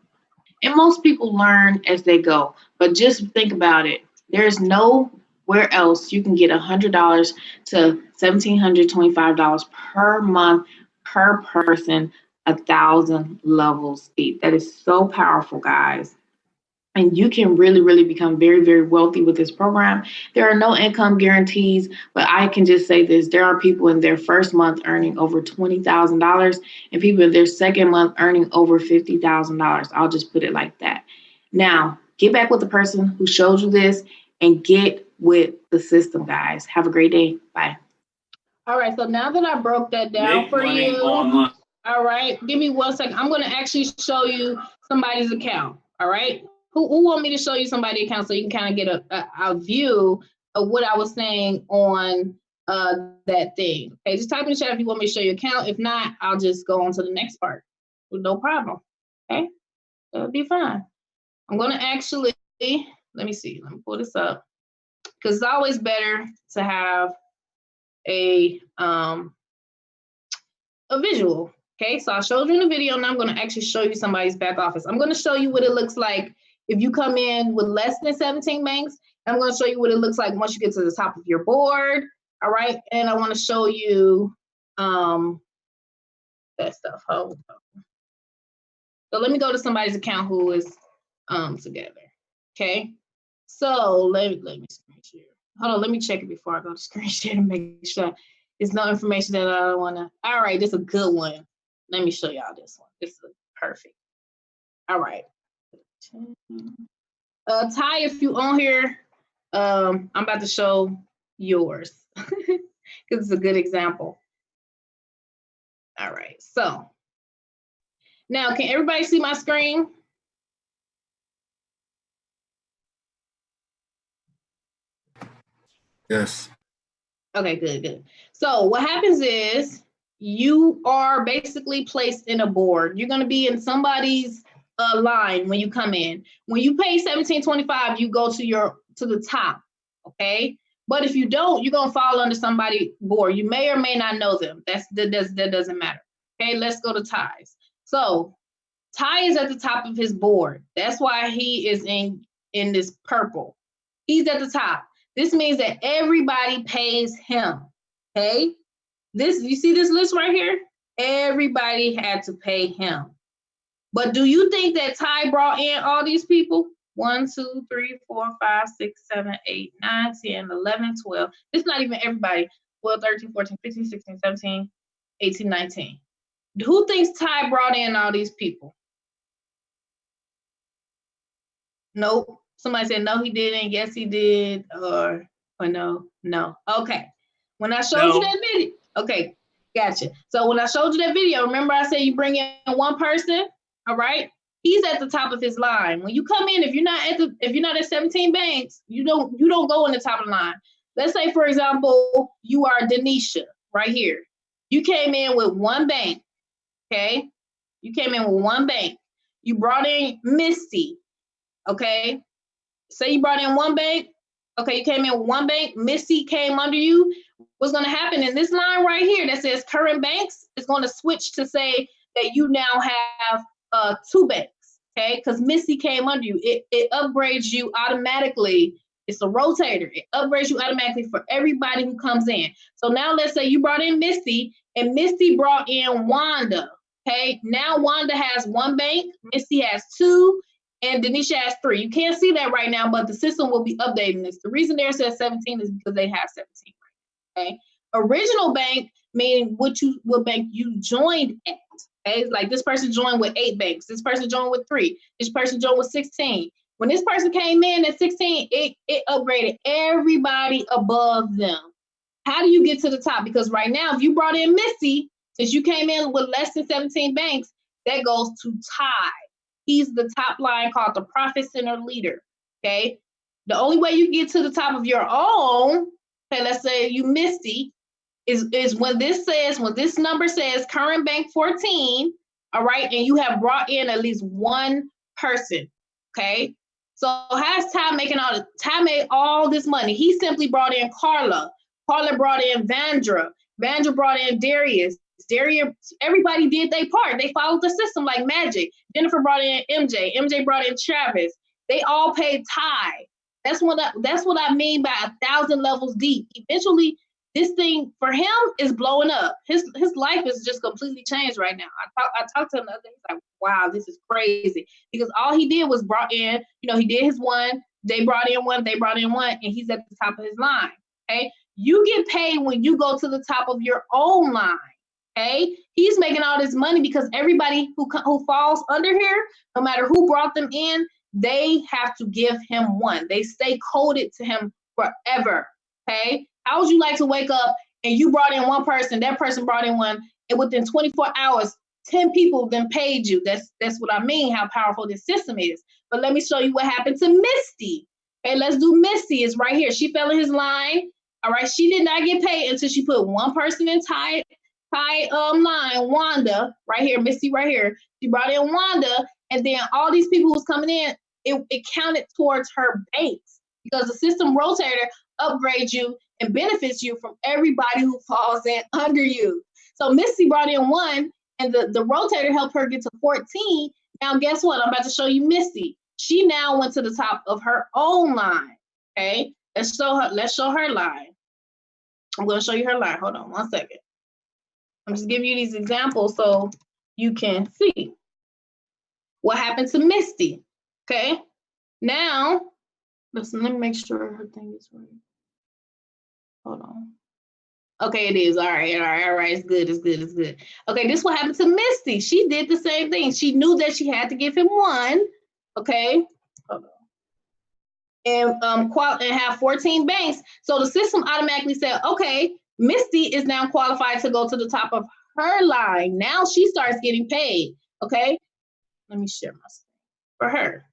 and most people learn as they go. But just think about it. There's no where else you can get $100 to $1,725 per month per person, 1,000 levels deep. That is so powerful, guys. And you can really, really become very, very wealthy with this program. There are no income guarantees, but I can just say this. There are people in their first month earning over $20,000 and people in their second month earning over $50,000. I'll just put it like that. Now, get back with the person who showed you this and get with the system, guys. Have a great day. Bye. All right, so now that I broke that down for you, all right, give me 1 second. I'm going to actually show you somebody's account. All right, who want me to show you somebody's account so you can kind of get a view of what I was saying on that thing? Okay, just type in the chat if you want me to show you account. If not, I'll just go on to the next part with no problem. Okay, that'll be fine. I'm going to actually, let me see, let me pull this up because it's always better to have a visual. Okay, so I showed you in the video, and I'm going to actually show you somebody's back office. I'm going to show you what it looks like if you come in with less than 17 banks. I'm going to show you what it looks like once you get to the top of your board. All right, and I want to show you that stuff. Hold on. So let me go to somebody's account who is together. Okay, so let me screen share. Hold on, let me check it before I go to screen share to make sure there's no information that I don't want to. All right, this is a good one. Let me show y'all this one. This is perfect. All right. Ty, if you on here, I'm about to show yours because it's a good example. All right, so now can everybody see my screen? Yes. Okay, good. So what happens is you are basically placed in a board. You're going to be in somebody's line when you come in. When you pay $17.25, you go to the top, okay? But if you don't, you're going to fall under somebody's board. You may or may not know them. That doesn't matter. Okay, let's go to Ty's. So Ty is at the top of his board. That's why he is in this purple. He's at the top. This means that everybody pays him, okay? You see this list right here? Everybody had to pay him. But do you think that Ty brought in all these people? 1, 2, 3, 4, 5, 6, 7, 8, 9, 10, 11, 12. It's not even everybody. 12, 13, 14, 15, 16, 17, 18, 19. Who thinks Ty brought in all these people? Nope. Somebody said, no, he didn't. Yes, he did. Or no. Okay. When I showed you that video, okay, gotcha. So when I showed you that video, remember I said you bring in one person, all right? He's at the top of his line. When you come in, if you're not at 17 banks, you don't go in the top of the line. Let's say, for example, you are Denisha right here. You came in with one bank, okay? You came in with one bank. You brought in Misty. Okay, say you brought in one bank. Okay, you came in with one bank. Missy came under you. What's going to happen in this line right here that says current banks is going to switch to say that you now have 2 banks. Okay, because Missy came under you. It upgrades you automatically. It's a rotator. It upgrades you automatically for everybody who comes in. So now let's say you brought in Misty and Misty brought in Wanda. Okay, now Wanda has 1 bank. Misty has 2. And Denisha has 3. You can't see that right now, but the system will be updating this. The reason there says 17 is because they have 17 right now, okay? Original bank, meaning what bank you joined at, okay? Like this person joined with 8 banks. This person joined with 3. This person joined with 16. When this person came in at 16, it upgraded everybody above them. How do you get to the top? Because right now, if you brought in Missy, since you came in with less than 17 banks, that goes to Ty. He's the top line called the Profit Center Leader, okay? The only way you get to the top of your own, okay, let's say you Misty, is when this number says current bank 14, all right, and you have brought in at least 1 person, okay? So how's Ty Ty made all this money? He simply brought in Carla. Carla brought in Vandra. Vandra brought in Darius. Everybody did their part. They followed the system like magic. Jennifer brought in MJ. MJ brought in Travis. They all paid Ty. That's what I mean by 1,000 levels deep. Eventually, this thing for him is blowing up. His life is just completely changed right now. I talked to him the other day. He's like, wow, this is crazy. Because all he did was brought in, he did his one, they brought in one, and he's at the top of his line. Okay. You get paid when you go to the top of your own line. Okay. He's making all this money because everybody who falls under here, no matter who brought them in, they have to give him one. They stay coded to him forever. Okay. How would you like to wake up and you brought in one person, that person brought in one, and within 24 hours, 10 people then paid you? That's what I mean, how powerful this system is. But let me show you what happened to Misty. Okay, let's do Misty. It's right here. She fell in his line. All right, she did not get paid until she put one person in line, Wanda, right here, Misty right here. She brought in Wanda, and then all these people who was coming in, it counted towards her banks because the system rotator upgrades you and benefits you from everybody who falls in under you. So Misty brought in one, and the rotator helped her get to 14. Now, guess what? I'm about to show you Misty. She now went to the top of her own line. Okay, let's show her line. I'm going to show you her line. Hold on 1 second. I'm just giving you these examples so you can see what happened to Misty. Okay, now let me make sure her thing is right. Hold on. Okay, it is. All right. It's good. Okay, this is what happened to Misty. She did the same thing. She knew that she had to give him one. Okay. Hold on. And have 14 banks. So the system automatically said, okay, Misty is now qualified to go to the top of her line. Now she starts getting paid. Okay. Let me share my screen for her.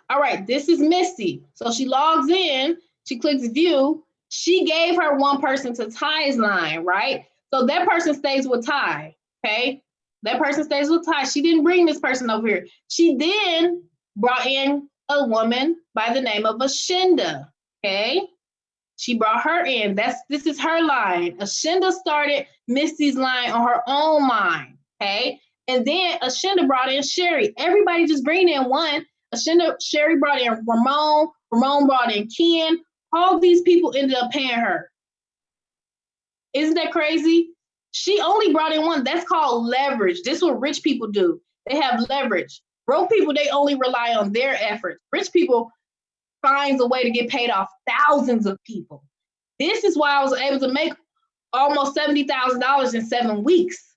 All right, this is Misty. So she logs in, she clicks view. She gave her one person to Ty's line, right? So that person stays with Ty, okay? That person stays with Ty. She didn't bring this person over here. She then brought in a woman by the name of Ashinda, okay? She brought her in. This is her line. Ashinda started Misty's line on her own line, okay? And then Ashinda brought in Sherry. Everybody just bring in one. Sherry brought in Ramon brought in Ken. All these people ended up paying her. Isn't that crazy? She only brought in one. That's called leverage. This is what rich people do. They have leverage. Broke people, they only rely on their efforts. Rich people finds a way to get paid off thousands of people. This is why I was able to make almost $70,000 in 7 weeks.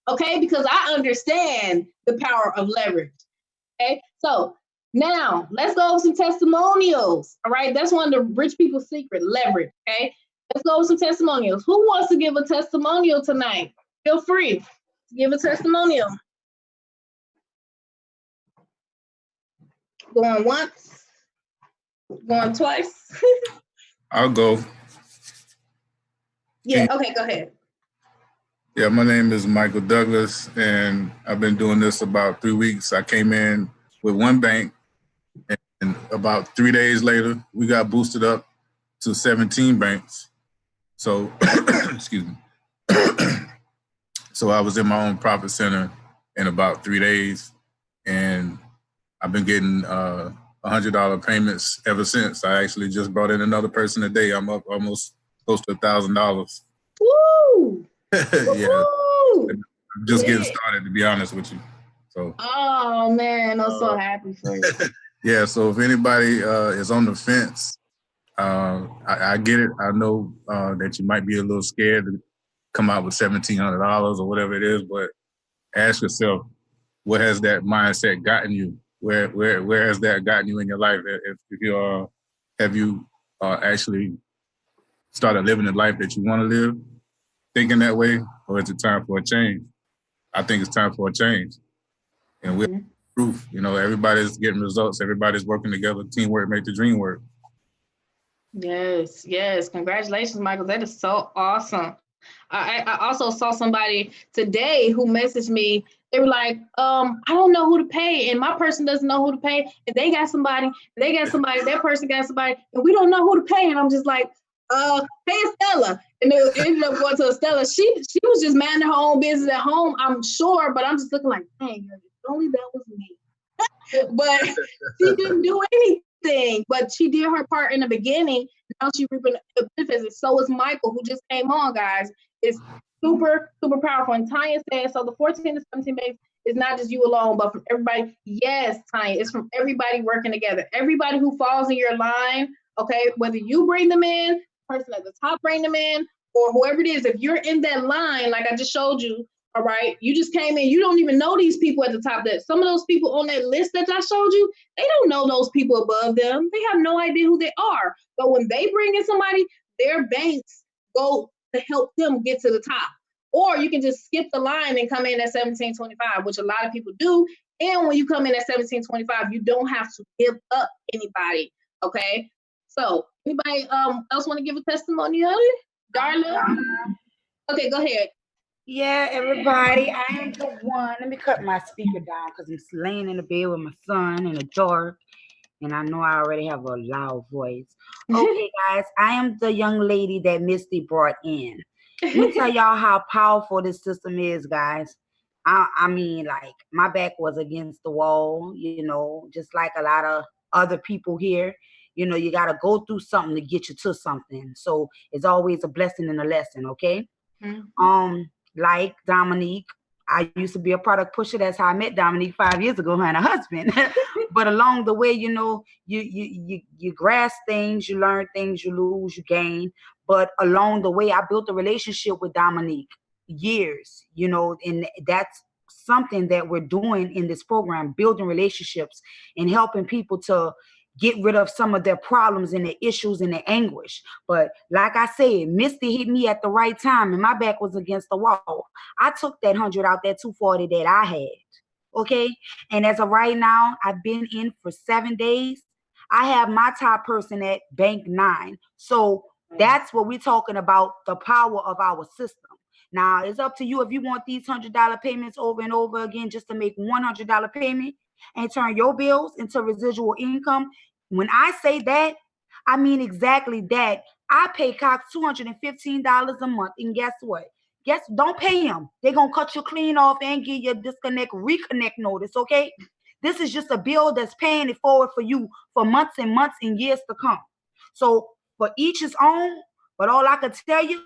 Okay, because I understand the power of leverage. Okay, so now let's go over some testimonials. All right, that's one of the rich people's secret, leverage. Okay, let's go over some testimonials. Who wants to give a testimonial tonight? Feel free to give a testimonial. Going once, going twice. I'll go. Yeah, okay, go ahead. Yeah, my name is Michael Douglas, and I've been doing this about 3 weeks. I came in with one bank, and about 3 days later, we got boosted up to 17 banks. So, excuse me. So I was in my own profit center in about 3 days, and I've been getting $100 payments ever since. I actually just brought in another person today. I'm up almost close to $1,000. Woo! Yeah, I'm just getting started, to be honest with you. So. Oh man, I'm so happy for you. Yeah, so if anybody is on the fence, I get it. I know that you might be a little scared to come out with $1,700 or whatever it is, but ask yourself, what has that mindset gotten you? Where has that gotten you in your life? If you have you actually started living the life that you want to live, thinking that way, or is it time for a change? I think it's time for a change. And we're proof. You know, everybody's getting results. Everybody's working together. Teamwork make the dream work. Yes. Congratulations, Michael. That is so awesome. I also saw somebody today who messaged me. They were like, I don't know who to pay, and my person doesn't know who to pay, and they got somebody, that person got somebody, and we don't know who to pay. And I'm just like, Hey Stella, and it ended up going to Stella. She was just minding her own business at home, I'm sure, but I'm just looking like, dang, if only that was me. But she didn't do anything, but she did her part in the beginning. Now she reaping the benefits. So is Michael, who just came on, guys. It's super, super powerful. And Tanya said, so the 14 to 17 days is not just you alone, but from everybody. Yes, Tanya, it's from everybody working together. Everybody who falls in your line, okay, whether you bring them in, person at the top bring them in, or whoever it is, if you're in that line, like I just showed you, all right, you just came in, you don't even know these people at the top. That some of those people on that list that I showed you, they don't know those people above them. They have no idea who they are. But when they bring in somebody, their banks go to help them get to the top. Or you can just skip the line and come in at 1725, which a lot of people do. And when you come in at 1725, you don't have to give up anybody. Okay. So anybody else want to give a testimonial? Darla? Okay, go ahead. Yeah, everybody, I am the one. Let me cut my speaker down because I'm laying in the bed with my son in the dark, and I know I already have a loud voice. Okay, guys, I am the young lady that Misty brought in. Let me tell y'all how powerful this system is, guys. I mean, like, my back was against the wall, just like a lot of other people here. You got to go through something to get you to something. So it's always a blessing and a lesson, okay? Like Dominique, I used to be a product pusher. That's how I met Dominique 5 years ago, her and her husband. But along the way, you grasp things, you learn things, you lose, you gain. But along the way, I built a relationship with Dominique years, and that's something that we're doing in this program, building relationships and helping people to get rid of some of their problems and their issues and their anguish. But like I said, Misty hit me at the right time and my back was against the wall. I took that 100 out that 240 that I had. Okay. And as of right now, I've been in for 7 days. I have my top person at bank 9. So that's what we're talking about, the power of our system. Now it's up to you if you want these $100 payments over and over again just to make $100 payment and turn your bills into residual income. When I say that, I mean exactly that. I pay Cox $215 a month, and guess what? Don't pay them. They're gonna cut you clean off and give you a reconnect notice. Okay, this is just a bill that's paying it forward for you for months and months and years to come. So for each his own. But all I can tell you,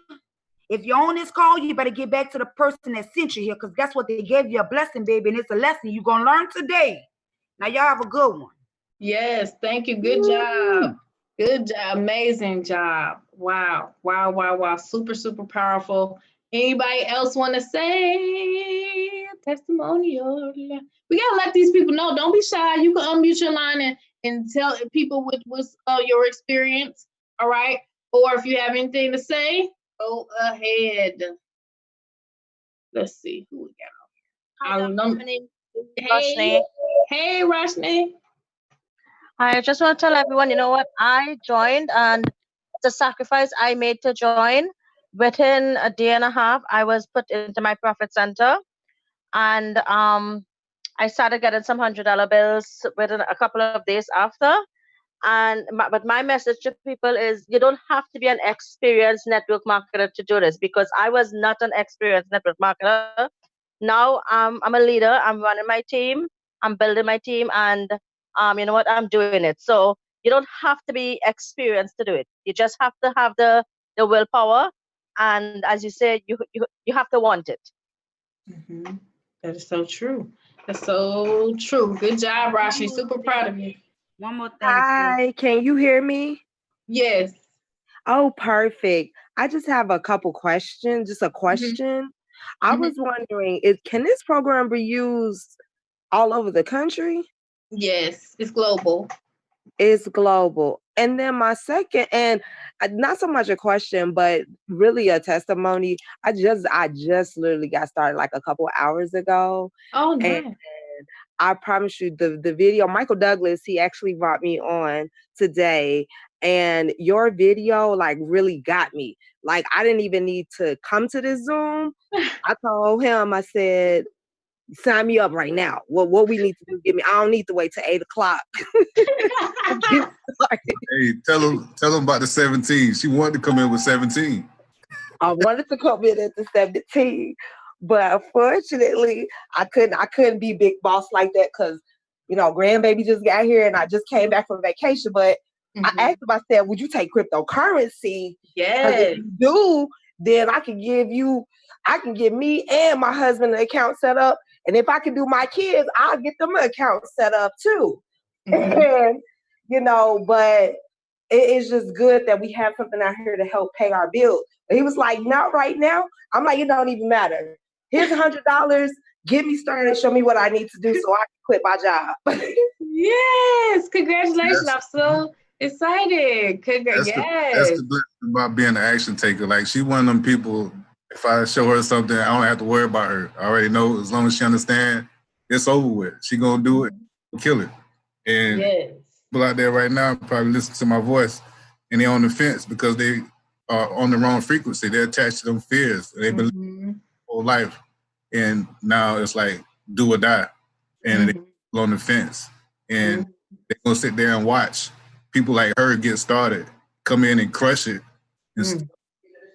if you're on this call, you better get back to the person that sent you here, because guess what? They gave you a blessing, baby, and it's a lesson you're gonna learn today. Now y'all have a good one. Yes, thank you. Good job. Good job. Amazing job. Wow. Wow, wow, wow. Super, super powerful. Anybody else want to say testimonial? We got to let these people know. Don't be shy. You can unmute your line and tell people what's your experience. All right. Or if you have anything to say, go ahead. Let's see who we got on here. Hey, Roshni. I just want to tell everyone, you know what? I joined, and the sacrifice I made to join. Within a day and a half, I was put into my profit center, and I started getting some $100 bills within a couple of days after. But my message to people is, you don't have to be an experienced network marketer to do this, because I was not an experienced network marketer. Now I'm a leader. I'm running my team. I'm building my team, and you know what? I'm doing it. So you don't have to be experienced to do it. You just have to have the willpower, and as you said, you have to want it. Mm-hmm. That is so true. That's so true. Good job, Rashi. Super proud of you. One more thing. Hi, can you hear me? Yes. Oh, perfect. I just have a couple questions. Just a question. I was wondering, can this program be used all over the country? Yes, it's global. It's global. And then my second, and not so much a question, but really a testimony. I just literally got started like a couple hours ago. Oh, nice. And I promise you, the video, Michael Douglas, he actually brought me on today. And your video like really got me. Like I didn't even need to come to this Zoom. I told him, I said, sign me up right now. What we need to do? Give me. I don't need to wait till 8 o'clock. Hey, tell them about the 17. She wanted to come in with 17. I wanted to come in at the 17, but unfortunately, I couldn't be big boss like that because, grandbaby just got here and I just came back from vacation. But I asked him, I said, would you take cryptocurrency? Yes. If you do, then I can give me and my husband an account set up. And if I can do my kids, I'll get them an account set up too. And, but it's just good that we have something out here to help pay our bills. But he was like, not right now. I'm like, it don't even matter. Here's $100. Get me started. Show me what I need to do so I can quit my job. Yes. Congratulations. I'm so excited. That's the blessing about being an action taker. Like, she one of them people, if I show her something, I don't have to worry about her. I already know as long as she understands, it's over with. She gonna do it, kill it. And people out there right now probably listen to my voice and they're on the fence because they are on the wrong frequency. They're attached to them fears. They've been living their whole life. And now it's like do or die. And they're on the fence. And they're gonna sit there and watch people like her get started, come in and crush it, and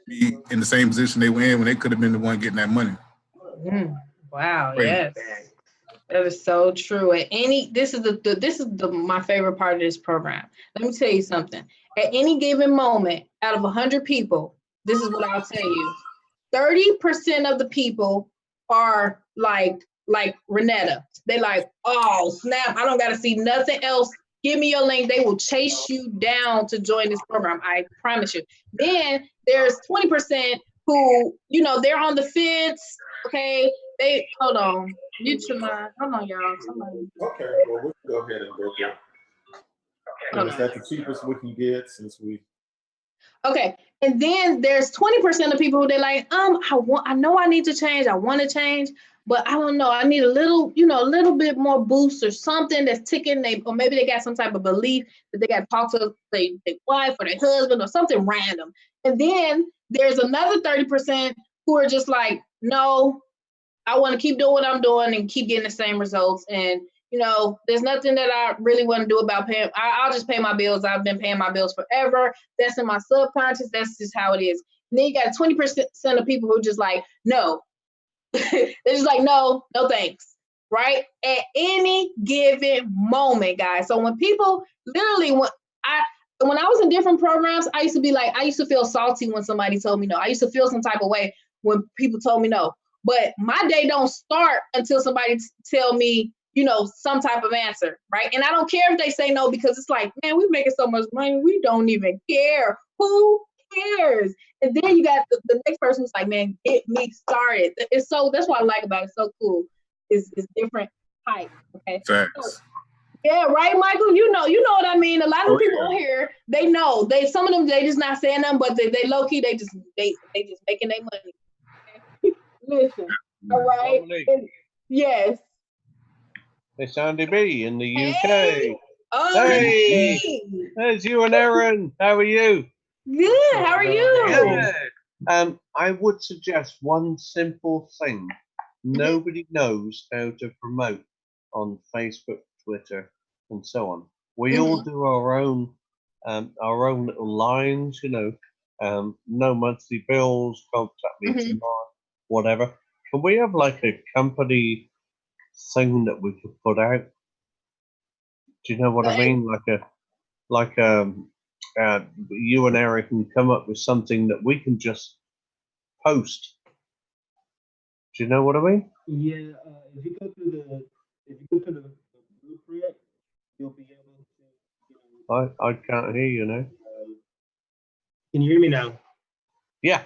be in the same position they were in when they could have been the one getting that money. Wow, Crazy. yes. That is so true. This is my favorite part of this program. Let me tell you something. At any given moment, out of 100 people, this is what I'll tell you. 30% of the people are like Renetta. They like, oh snap, I don't gotta see nothing else. Give me your link. They will chase you down to join this program. I promise you. Then there's 20% who, they're on the fence. Okay. Hold on. Mute your mind. Hold on, y'all. Somebody. Okay. Well, we can go ahead and book it. And is that the cheapest we can get since we? Okay. And then there's 20% of people who they're like, I know I need to change. I want to change, but I don't know. I need a little bit more boost or something that's ticking. Or maybe they got some type of belief that they got to talk to their wife or their husband or something random. And then there's another 30% who are just like, no, I want to keep doing what I'm doing and keep getting the same results. And, there's nothing that I really want to do about paying. I'll just pay my bills. I've been paying my bills forever. That's in my subconscious. That's just how it is. And then you got 20% of people who are just like, no. They're just like, no thanks. Right? At any given moment, guys. So when people literally, when I was in different programs, I used to feel salty when somebody told me no. I used to feel some type of way when people told me no. But my day don't start until somebody tell me, some type of answer, right? And I don't care if they say no, because it's like, man, we're making so much money, we don't even care. Who cares? And then you got the next person who's like, man, get me started. That's what I like about it. It's so cool. It's different type. Okay. Facts. So, yeah, right, Michael. You know what I mean. A lot of people on here, they know. Some of them, they just not saying them, but they low key, they just making their money. Okay? Listen, all right. Yes. It's Andy B in the UK. Hey. Oh, hey, there's you and Aaron. How are you? Good. How are you? Good. I would suggest one simple thing. Nobody knows how to promote on Facebook, Twitter, and so on. We all do our own little lines, no monthly bills, contact me tomorrow, whatever. Can we have like a company thing that we could put out? Do you know what I mean? Like you and Eric can come up with something that we can just post. Do you know what I mean? Yeah. If you go to the blueprint, you'll be able to. I can't hear you now. Can you hear me now? Yeah.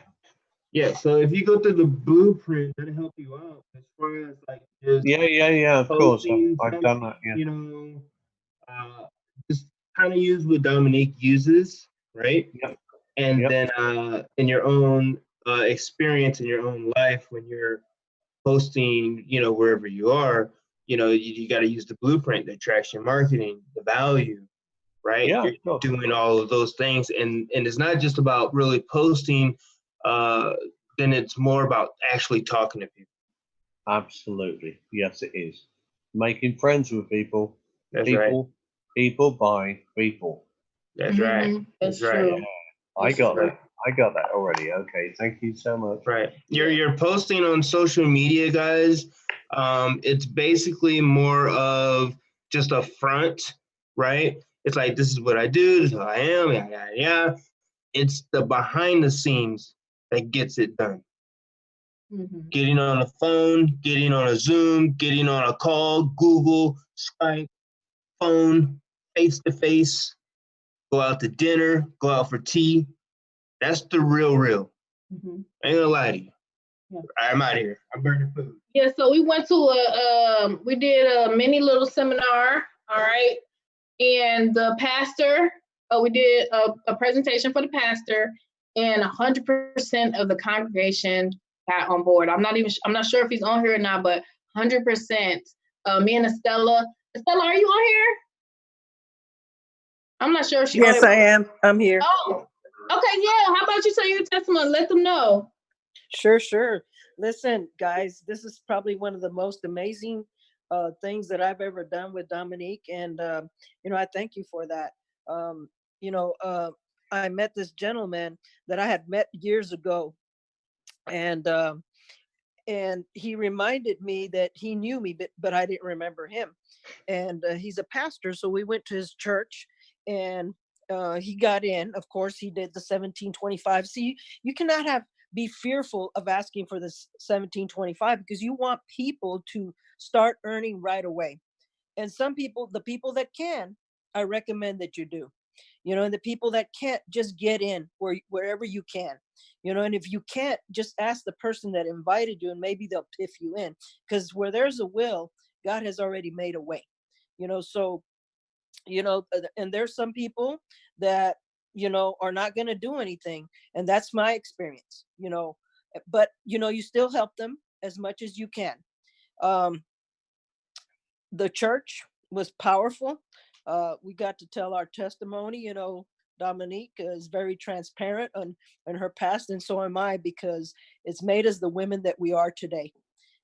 Yeah. So if you go to the blueprint, that'll help you out as far as like just yeah. Of course, I've done that. Yeah. Just kind of use what Dominique uses, right? Yep. And then in your own experience in your own life, when you're posting, wherever you are, you got to use the blueprint, the attraction marketing, the value, right? Yeah, you're doing all of those things, and it's not just about really posting. Then it's more about actually talking to people. Absolutely. Yes, it is. Making friends with people. That's right. People by people. That's right. That's That's right. true. I got Right. that. I got that already. Okay. Thank you so much. Right. You're posting on social media, guys. It's basically more of just a front, right? It's like, this is what I do, this is who I am, yeah, yeah, yeah. It's the behind the scenes that gets it done. Getting on a phone, getting on a Zoom, getting on a call, Google, Skype, phone, face to face, go out to dinner, go out for tea. That's the real. I ain't gonna lie to you. Yeah. I'm out of here. I'm burning food. Yeah, so we went to we did a mini little seminar, all right, and the pastor, we did a presentation for the pastor, and 100% of the congregation got on board. I'm not sure if he's on here or not, but 100%. Me and Estella, are you on here? I'm not sure if she. Yes, I am. I'm here. Oh, okay, yeah. How about you tell your testimony? Let them know. Sure. Listen, guys, this is probably one of the most amazing things that I've ever done with Dominique, and I thank you for that. I met this gentleman that I had met years ago, and he reminded me that he knew me, but I didn't remember him. And he's a pastor, so we went to his church, and he got in. Of course, he did the 1725. See, you cannot be fearful of asking for the 1725 because you want people to start earning right away. And some people, the people that can, I recommend that you do. And the people that can't, just get in wherever you can. And if you can't, just ask the person that invited you, and maybe they'll piff you in, because where there's a will, God has already made a way. So and there's some people that are not going to do anything, and that's my experience. But you still help them as much as you can. The church was powerful. We got to tell our testimony. Dominique is very transparent on her past, and so am I, because it's made us the women that we are today.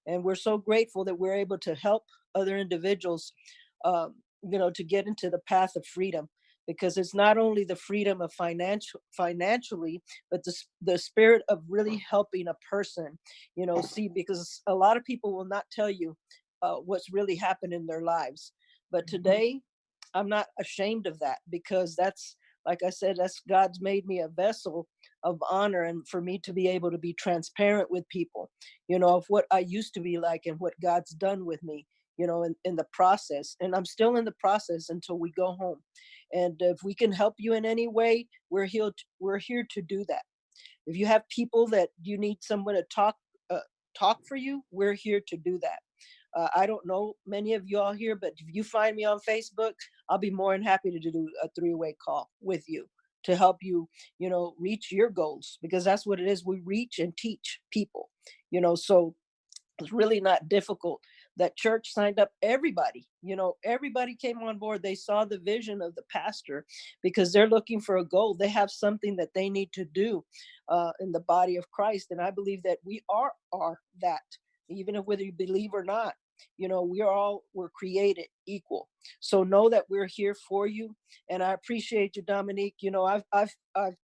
And we're so grateful that we're able to help other individuals, to get into the path of freedom, because it's not only the freedom of financially, but the spirit of really helping a person, see, because a lot of people will not tell you what's really happened in their lives. But today, I'm not ashamed of that, because that's, like I said, that's God's made me a vessel of honor, and for me to be able to be transparent with people, of what I used to be like and what God's done with me, in the process. And I'm still in the process until we go home. And if we can help you in any way, we're here to do that. If you have people that you need someone to talk for you, we're here to do that. I don't know many of you all here, but if you find me on Facebook, I'll be more than happy to do a 3-way call with you to help you, reach your goals, because that's what it is. We reach and teach people, so it's really not difficult. That church signed up everybody, everybody came on board. They saw the vision of the pastor, because they're looking for a goal. They have something that they need to do in the body of Christ. And I believe that we are that, even if whether you believe or not. We're created equal. So know that we're here for you. And I appreciate you, Dominique. I've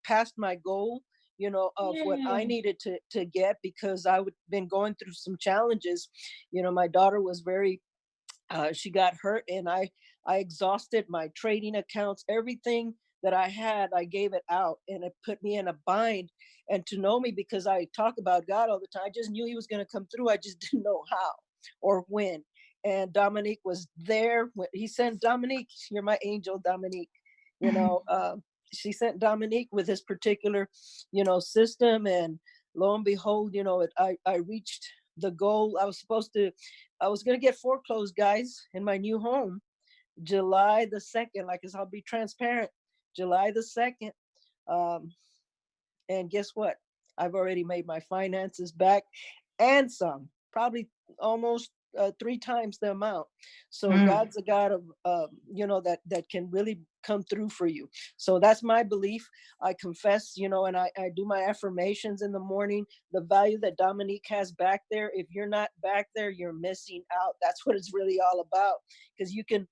passed my goal, of what I needed to get, because I've been going through some challenges. My daughter was she got hurt, and I exhausted my trading accounts, everything that I had, I gave it out, and it put me in a bind. And to know me, because I talk about God all the time, I just knew he was going to come through. I just didn't know how or when. And Dominique was there. He sent Dominique, you're my angel, Dominique. She sent Dominique with his particular, system. And lo and behold, I reached the goal. I was going to get foreclosed, guys, in my new home, July the 2nd. Like, I'll be transparent, July the 2nd. And guess what? I've already made my finances back, and some, probably almost 3 times the amount. So Mm. God's a God of, that can really come through for you. So that's my belief. I confess, and I do my affirmations in the morning. The value that Dominique has back there, if you're not back there, you're missing out. That's what it's really all about, because you can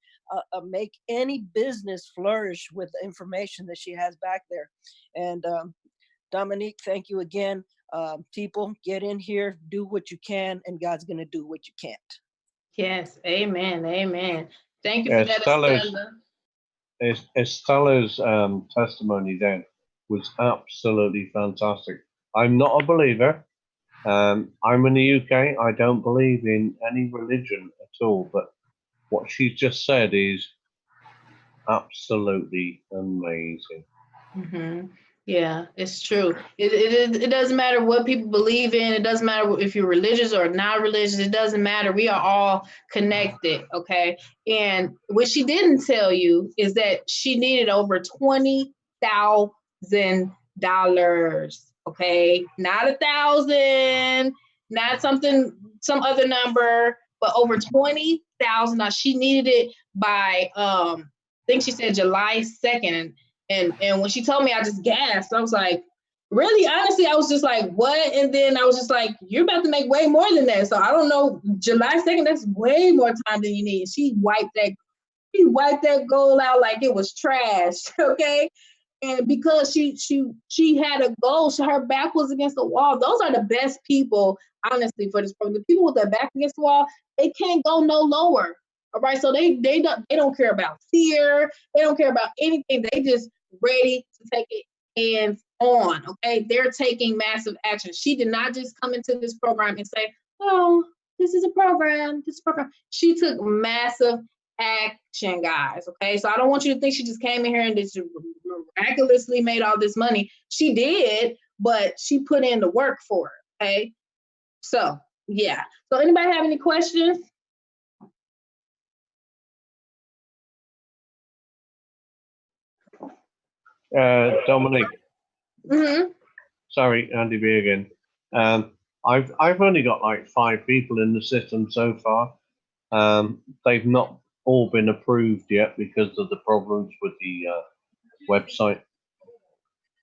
make any business flourish with the information that she has back there. And Dominique, thank you again. People, get in here, do what you can, and God's going to do what you can't. Yes, amen, amen. Thank you for that, Estella. Estella's testimony then was absolutely fantastic. I'm not a believer. I'm in the UK. I don't believe in any religion at all, but what she's just said is absolutely amazing. Mm-hmm. Yeah, it's true. It doesn't matter what people believe in. It doesn't matter if you're religious or not religious. It doesn't matter. We are all connected, okay? And what she didn't tell you is that she needed over $20,000, okay? Not 1,000, not some other number, but over 20,000. Now she needed it by I think she said July 2nd. And when she told me, I just gasped. I was like, really? Honestly, I was just like, what? And then I was just like, you're about to make way more than that. So I don't know. July 2nd, that's way more time than you need. She wiped that goal out like it was trash. Okay. And because she had a goal, so her back was against the wall. Those are the best people, honestly, for this program. The people with their back against the wall, they can't go no lower. All right, so they don't care about fear. They don't care about anything. They just ready to take it hands on. Okay, they're taking massive action. She did not just come into this program and say, "Oh, this is a program. This program." She took massive action, guys. Okay, so I don't want you to think she just came in here and just miraculously made all this money. She did, but she put in the work for it. Okay, so yeah. So anybody have any questions? Dominique. Mm-hmm. Sorry, Andy B again. I've only got like 5 people in the system so far. They've not all been approved yet because of the problems with the website.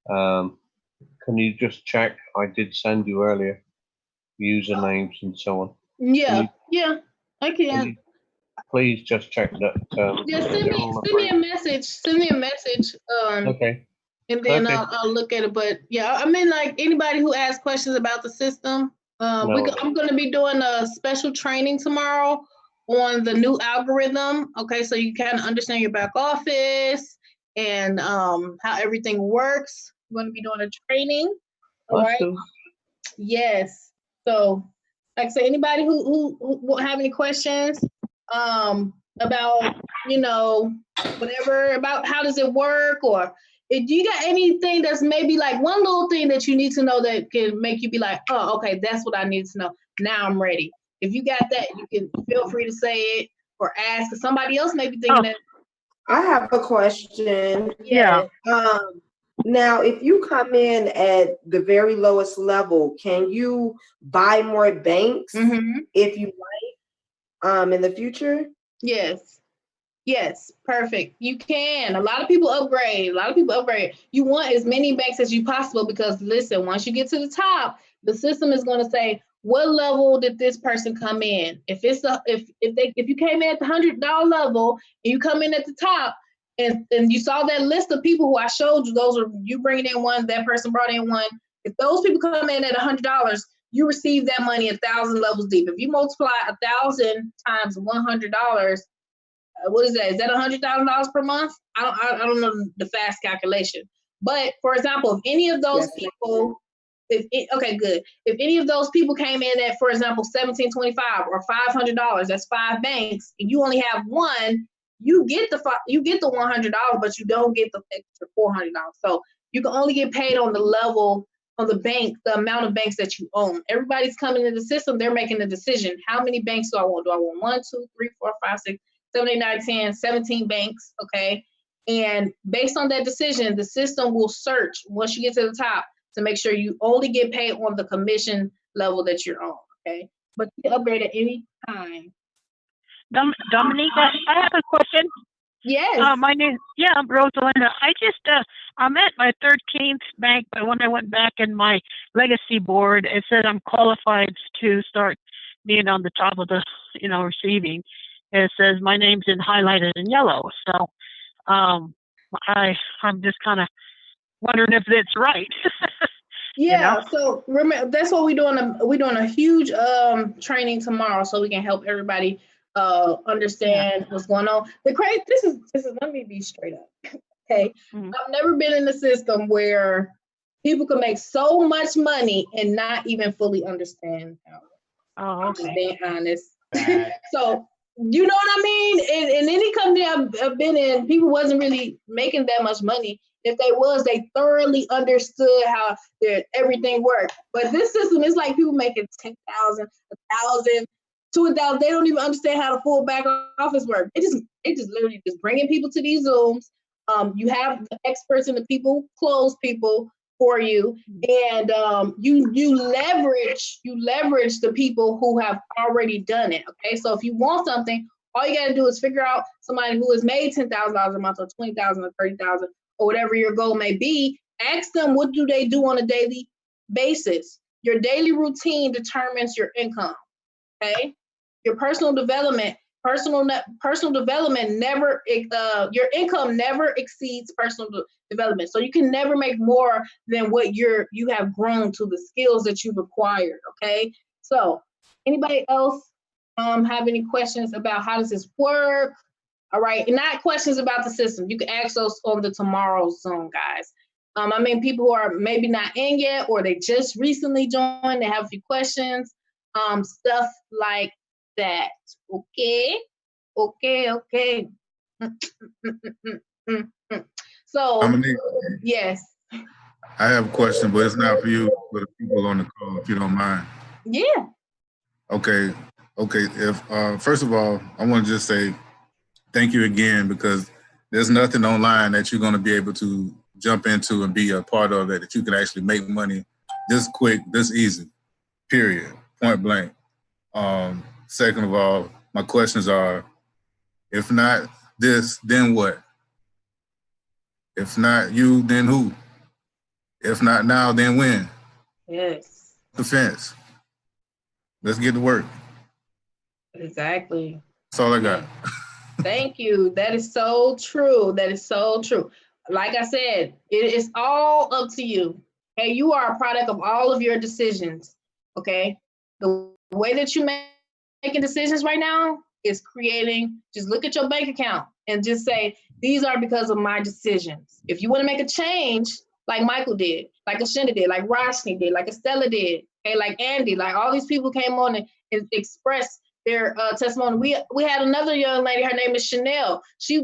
Can you just check? I did send you earlier usernames and so on. Yeah, I can. Please just check that. Yeah, send me a message. Send me a message. Okay. And then I'll look at it. But yeah, I mean, like anybody who asks questions about the system, I'm going to be doing a special training tomorrow on the new algorithm. Okay, so you kind of understand your back office and how everything works. We're going to be doing a training. All right. Yes. So, like I said, anybody who have any questions about, whatever, about how does it work, or if you got anything that's maybe like one little thing that you need to know that can make you be like, oh, okay, that's what I need to know. Now I'm ready. If you got that, you can feel free to say it or ask. Somebody else may be thinking that. I have a question. Yeah. Now, if you come in at the very lowest level, can you buy more banks if you like in the future? Yes, perfect. You can. A lot of people upgrade. You want as many banks as you possible because listen, once you get to the top, the system is going to say, what level did this person come in? If you came in at the $100 level and you come in at the top and you saw that list of people who I showed you, those are you bringing in one, that person brought in one. If those people come in at $100, you receive that money 1,000 levels deep. If you multiply 1,000 times $100, what is that? Is that $100,000 per month? I don't know the fast calculation. But for example, if any of those people, okay, good. If any of those people came in at, for example, $1,725 or $500, that's 5 banks, and you only have one, you get the $100, but you don't get the extra $400. So you can only get paid on the level on the bank, the amount of banks that you own. Everybody's coming in the system, they're making a decision. How many banks do I want? Do I want 1, 2, 3, 4, 5, 6, 7, 8, 9, 10, 17 banks, okay? And based on that decision, the system will search once you get to the top to make sure you only get paid on the commission level that you're on, okay? but you can upgrade at any time. Dominique, I have a question. Yes. My name, yeah, I'm Rosalinda. I'm at my 13th bank, but when I went back in my legacy board, it said I'm qualified to start being on the top of the, receiving. And it says my name's highlighted in yellow. So, um, I'm just kind of wondering if it's right. Yeah, so remember that's what we're doing a huge training tomorrow so we can help everybody understand what's going on. The crazy this is let me be straight up. Okay. I've never been in a system where people can make so much money and not even fully understand how. Oh, I'm just being honest. So you know what I mean? In any company I've been in, people wasn't really making that much money. If they was, they thoroughly understood how everything worked. But this system is like people making 10,000, 1,000, 2,000. They don't even understand how the full back office work. It just literally just bringing people to these Zooms. You have the experts and the people, close people for you, and you leverage the people who have already done it. Okay, so if you want something, all you got to do is figure out somebody who has made $10,000 a month or 20,000 or 30,000 or whatever your goal may be. Ask them what do they do on a daily basis. Your daily routine determines your income. Okay, your personal development never your income never exceeds personal development. So you can never make more than what you have grown to the skills that you've acquired. Okay, so anybody else have any questions about how does this work? All right, and not questions about the system. You can ask those on the tomorrow's Zoom, guys. I mean, people who are maybe not in yet or they just recently joined, they have a few questions, stuff like that. Okay. So, Dominique, yes. I have a question, but it's not for you, for the people on the call, if you don't mind. Yeah. Okay. If first of all, I want to just say thank you again, because there's nothing online that you're going to be able to jump into and be a part of that you can actually make money this quick, this easy, period, point blank. Second of all, my questions are, if not this, then what? If not you, then who? If not now, then when? Yes. The fence. Let's get to work. Exactly. That's all I got. Thank you. That is so true. Like I said, it is all up to you. Okay, you are a product of all of your decisions. Okay, the way that you making decisions right now is creating. Just look at your bank account and just say these are because of my decisions. If you want to make a change, like Michael did, like Ashinda did, like Roshni did, like Estella did, okay, like Andy, like all these people came on and expressed their testimony. We had another young lady. Her name is Chanel. She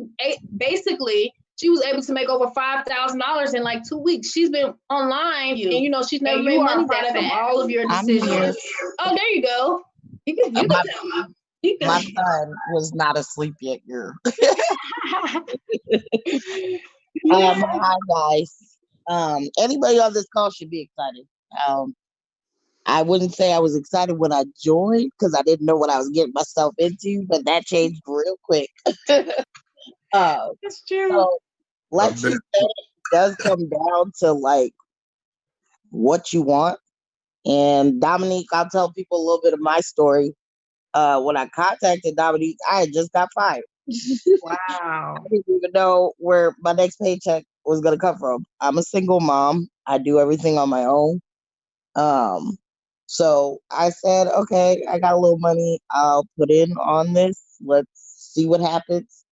was able to make over $5,000 in like 2 weeks. She's been online, and she's never made money that fast. All of your decisions. Oh, there you go. You can tell me. My son was not asleep yet, girl. Hi guys. Anybody on this call should be excited. I wouldn't say I was excited when I joined because I didn't know what I was getting myself into, but that changed real quick. That's true. So, like she said, it does come down to like what you want. And Dominique, I'll tell people a little bit of my story. When I contacted Dominique, I had just got fired. Wow. I didn't even know where my next paycheck was gonna come from. I'm a single mom. I do everything on my own. So I said, okay, I got a little money. I'll put in on this. Let's see what happens.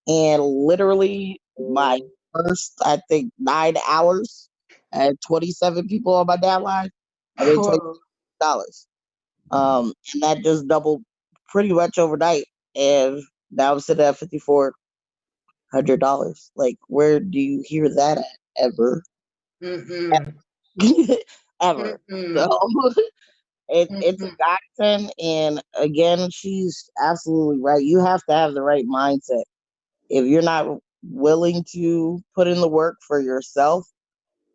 And literally my first, I think, 9 hours, I had 27 people on my downline. I made $20. And that just doubled pretty much overnight. And now I'm sitting at $5,400. Like, where do you hear that at ever? Ever. So it's a godsend. And again, she's absolutely right. You have to have the right mindset. If you're not willing to put in the work for yourself,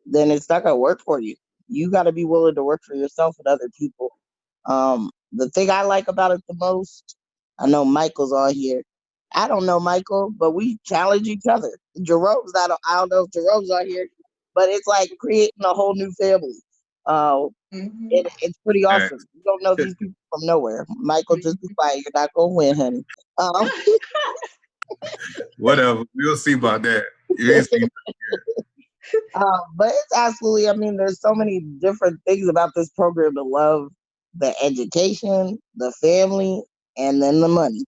then it's not going to work for you. You got to be willing to work for yourself and other people. the thing I like about it the most, I know Michael's on here. I don't know Michael, but we challenge each other. Jerome's not. I don't know if Jerome's on here, but it's like creating a whole new family. It's pretty awesome. You don't know these people from nowhere. Michael, just be quiet. You're not gonna win, honey. Whatever. We'll see about that. You ain't seen But it's absolutely, I mean, there's so many different things about this program to love: the education, the family, and then the money.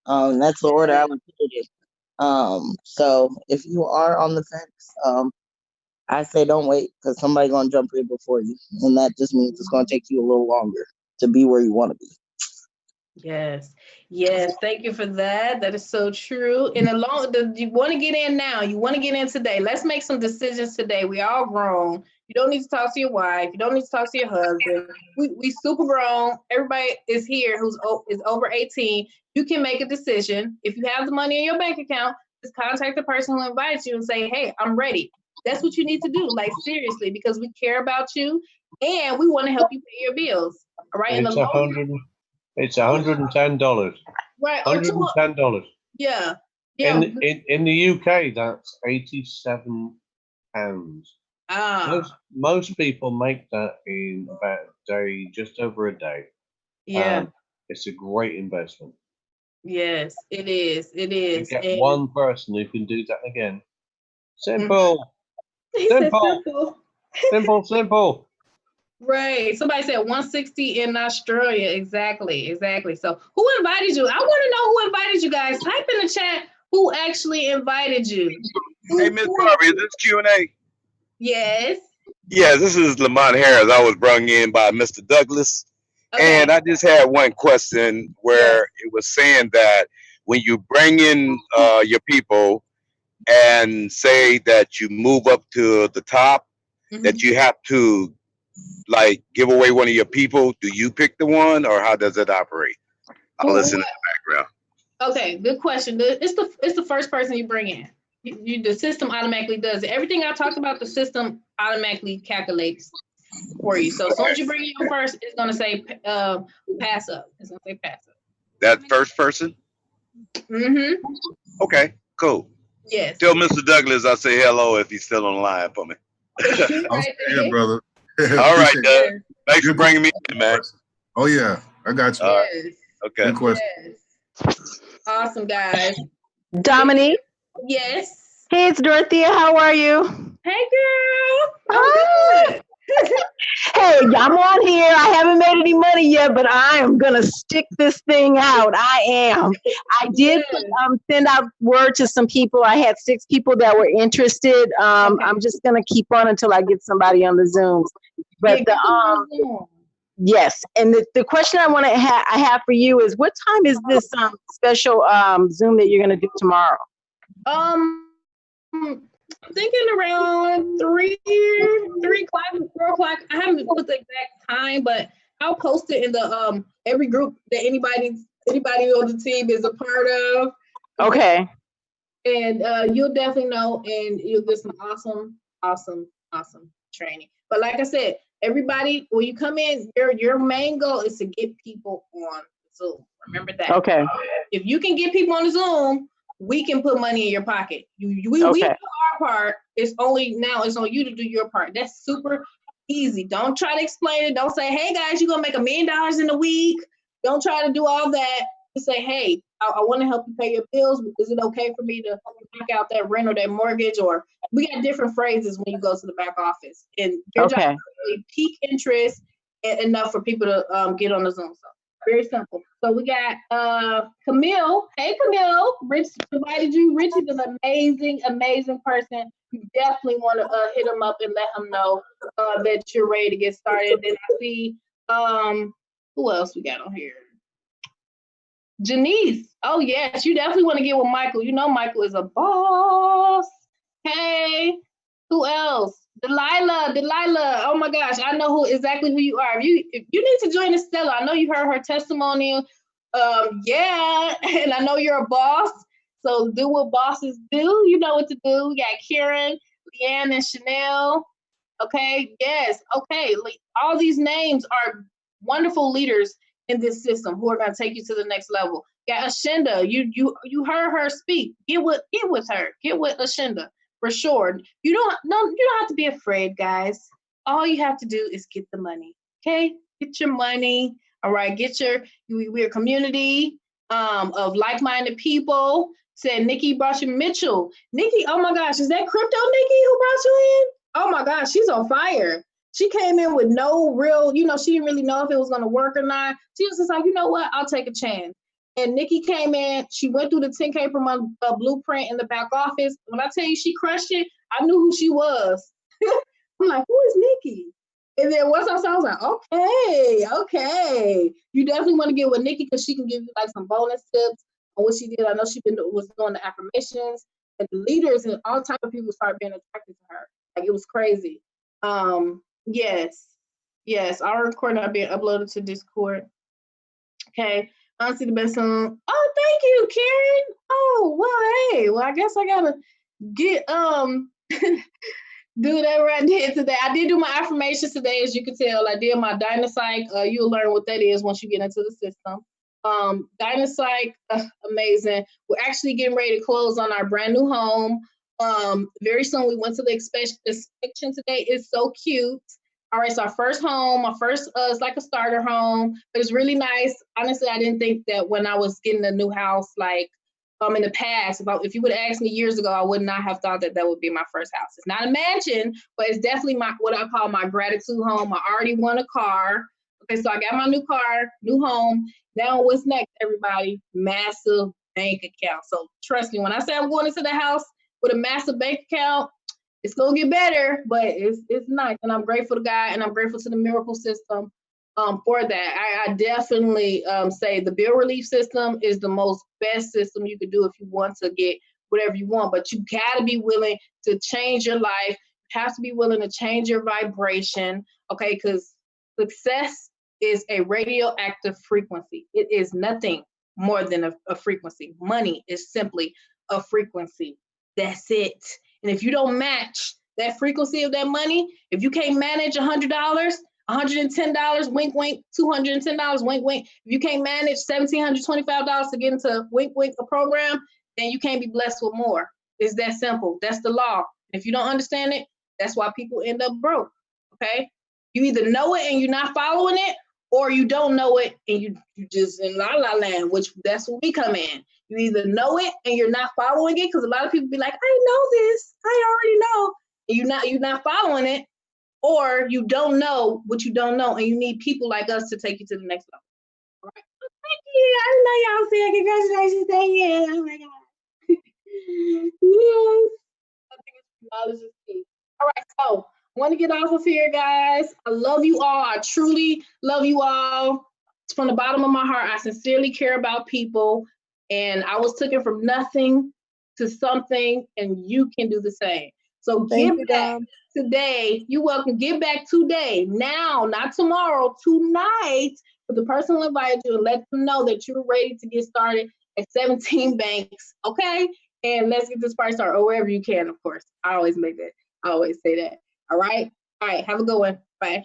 That's the order I would put it in. So if you are on the fence, I say don't wait, because somebody's gonna jump in before you, and that just means it's gonna take you a little longer to be where you want to be. Yes. Thank you for that. That is so true. And you want to get in now. You want to get in today. Let's make some decisions today. We all grown. You don't need to talk to your wife. You don't need to talk to your husband. We super grown. Everybody is here is over 18. You can make a decision. If you have the money in your bank account, just contact the person who invited you and say, hey, I'm ready. That's what you need to do. Like, seriously, because we care about you and we want to help you pay your bills. All right. It's $110. Right. $110. Yeah. In the UK, that's £87. Most people make that in about a day, just over a day. Yeah. It's a great investment. Yes, it is. It is. You get one person who can do that again. Simple. Simple. Right. Somebody said 160 in Australia. Exactly. So who invited you? I want to know who invited you guys. Type in the chat who actually invited you. Hey, Miss Barbie, is this Q&A? Yes. Yes, this is Lamont Harris. I was brought in by Mr. Douglas. Okay. And I just had one question where it was saying that when you bring in your people and say that you move up to the top, that you have to like give away one of your people. Do you pick the one, or how does it operate? I'll listen in the background. Okay, good question. It's the first person you bring in. The system automatically does it. Everything I talked about, the system automatically calculates for you. So as soon as you bring in your first, it's gonna say pass up. It's gonna say pass up. That first person? Mm-hmm. Okay, cool. Yes. Tell Mr. Douglas I say hello if he's still on the line for me. Right there, brother. All right, Doug. Thanks for bringing me in, man. Oh yeah, I got you. Yes. Okay. Good question. Yes. Awesome, guys. Dominique. Yes. Hey, it's Dorothea. How are you? Hey, girl. I'm good. Hey, I'm on here. I haven't made any money yet, but I am gonna stick this thing out. I am. I did send out word to some people. I had 6 people that were interested. I'm just gonna keep on until I get somebody on the Zooms. But yes, and the question I want to I have for you is, what time is this special Zoom that you're gonna do tomorrow? I'm thinking around 3 o'clock, 4 o'clock. I haven't put the exact time, but I'll post it in the every group that anybody on the team is a part of. Okay. And you'll definitely know, and you'll get some awesome training. But like I said, everybody, when you come in, your main goal is to get people on Zoom. Remember that. Okay. If you can get people on the Zoom, we can put money in your pocket. We do our part. It's on you to do your part. That's super easy. Don't try to explain it. Don't say, hey guys, you're gonna make $1 million in a week. Don't try to do all that. Just say, hey, I want to help you pay your bills. Is it okay for me to pick out that rent or that mortgage? Or we got different phrases when you go to the back office. And your job is really pique interest enough for people to get on the Zoom. So very simple. So we got Camille. Hey, Camille. Rich invited you. Rich is an amazing person. You definitely want to hit him up and let him know that you're ready to get started. Then I see, who else we got on here? Janice. Oh, yes. You definitely want to get with Michael. You know Michael is a boss. Hey, who else? Delilah. Oh my gosh, I know exactly who you are. If you need to join Estella, I know you heard her testimony. Yeah, and I know you're a boss. So do what bosses do. You know what to do. We got Karen, Leanne, and Chanel. Okay, yes, okay. All these names are wonderful leaders in this system who are going to take you to the next level. Yeah, Ashinda, you heard her speak. Get with her. Get with Ashinda for sure. You don't have to be afraid, guys. All you have to do is get the money. Okay, get your money. All right, we're a community of like-minded people. Said Nikki brought you Mitchell. Nikki, oh my gosh, is that Crypto Nikki who brought you in? Oh my gosh, she's on fire. She came in with no real, she didn't really know if it was going to work or not. She was just like, you know what, I'll take a chance. And Nikki came in, she went through the 10K per month blueprint in the back office. When I tell you she crushed it, I knew who she was. I'm like, who is Nikki? And then once I saw, I was like, okay. You definitely want to get with Nikki because she can give you like some bonus tips on what she did. I know she was doing the affirmations, and the leaders and all type of people started being attracted to her. Like, it was crazy. Yes, our recording are being uploaded to Discord. Okay, honestly, the best song. Oh, thank you, Karen. Oh, well, hey, I guess I gotta get do whatever I did today. I did do my affirmations today, as you can tell. I did my Dynapsych. You'll learn what that is once you get into the system. Dynapsych, amazing. We're actually getting ready to close on our brand new home. Very soon. We went to the inspection today. It's so cute. All right, so our first home, it's like a starter home. It was really nice. Honestly, I didn't think that when I was getting a new house, like in the past, if you would have asked me years ago, I would not have thought that would be my first house. It's not a mansion, but it's definitely what I call my gratitude home. I already won a car. Okay, so I got my new car, new home. Now what's next, everybody? Massive bank account. So trust me, when I say I'm going into the house with a massive bank account, it's gonna get better, but it's nice. And I'm grateful to God, and I'm grateful to the miracle system for that. I definitely say the bill relief system is the best system you could do if you want to get whatever you want, but you gotta be willing to change your life. You have to be willing to change your vibration, okay? Because success is a radioactive frequency. It is nothing more than a frequency. Money is simply a frequency. That's it. And if you don't match that frequency of that money, if you can't manage $100, $110, wink, wink, $210, wink, wink. If you can't manage $1,725 to get into wink, wink, a program, then you can't be blessed with more. It's that simple. That's the law. If you don't understand it, that's why people end up broke, okay? You either know it and you're not following it, or you don't know it and you just in la la land, which that's where we come in. You either know it and you're not following it, because a lot of people be like, I know this, I already know. And you're not following it, or you don't know what you don't know, and you need people like us to take you to the next level. All right. Thank you. I know y'all saying congratulations. Thank you. Oh my God. Yes. I think it's knowledge is key. All right, so I want to get off of here, guys. I love you all. I truly love you all. From the bottom of my heart, I sincerely care about people, and I was taken from nothing to something, and you can do the same. So give back today. You're welcome. Give back today, now, not tomorrow, tonight, with the person who invited you, and let them know that you're ready to get started at 17 banks, okay? And let's get this party started, or wherever you can, of course. I always say that. All right? All right, have a good one. Bye.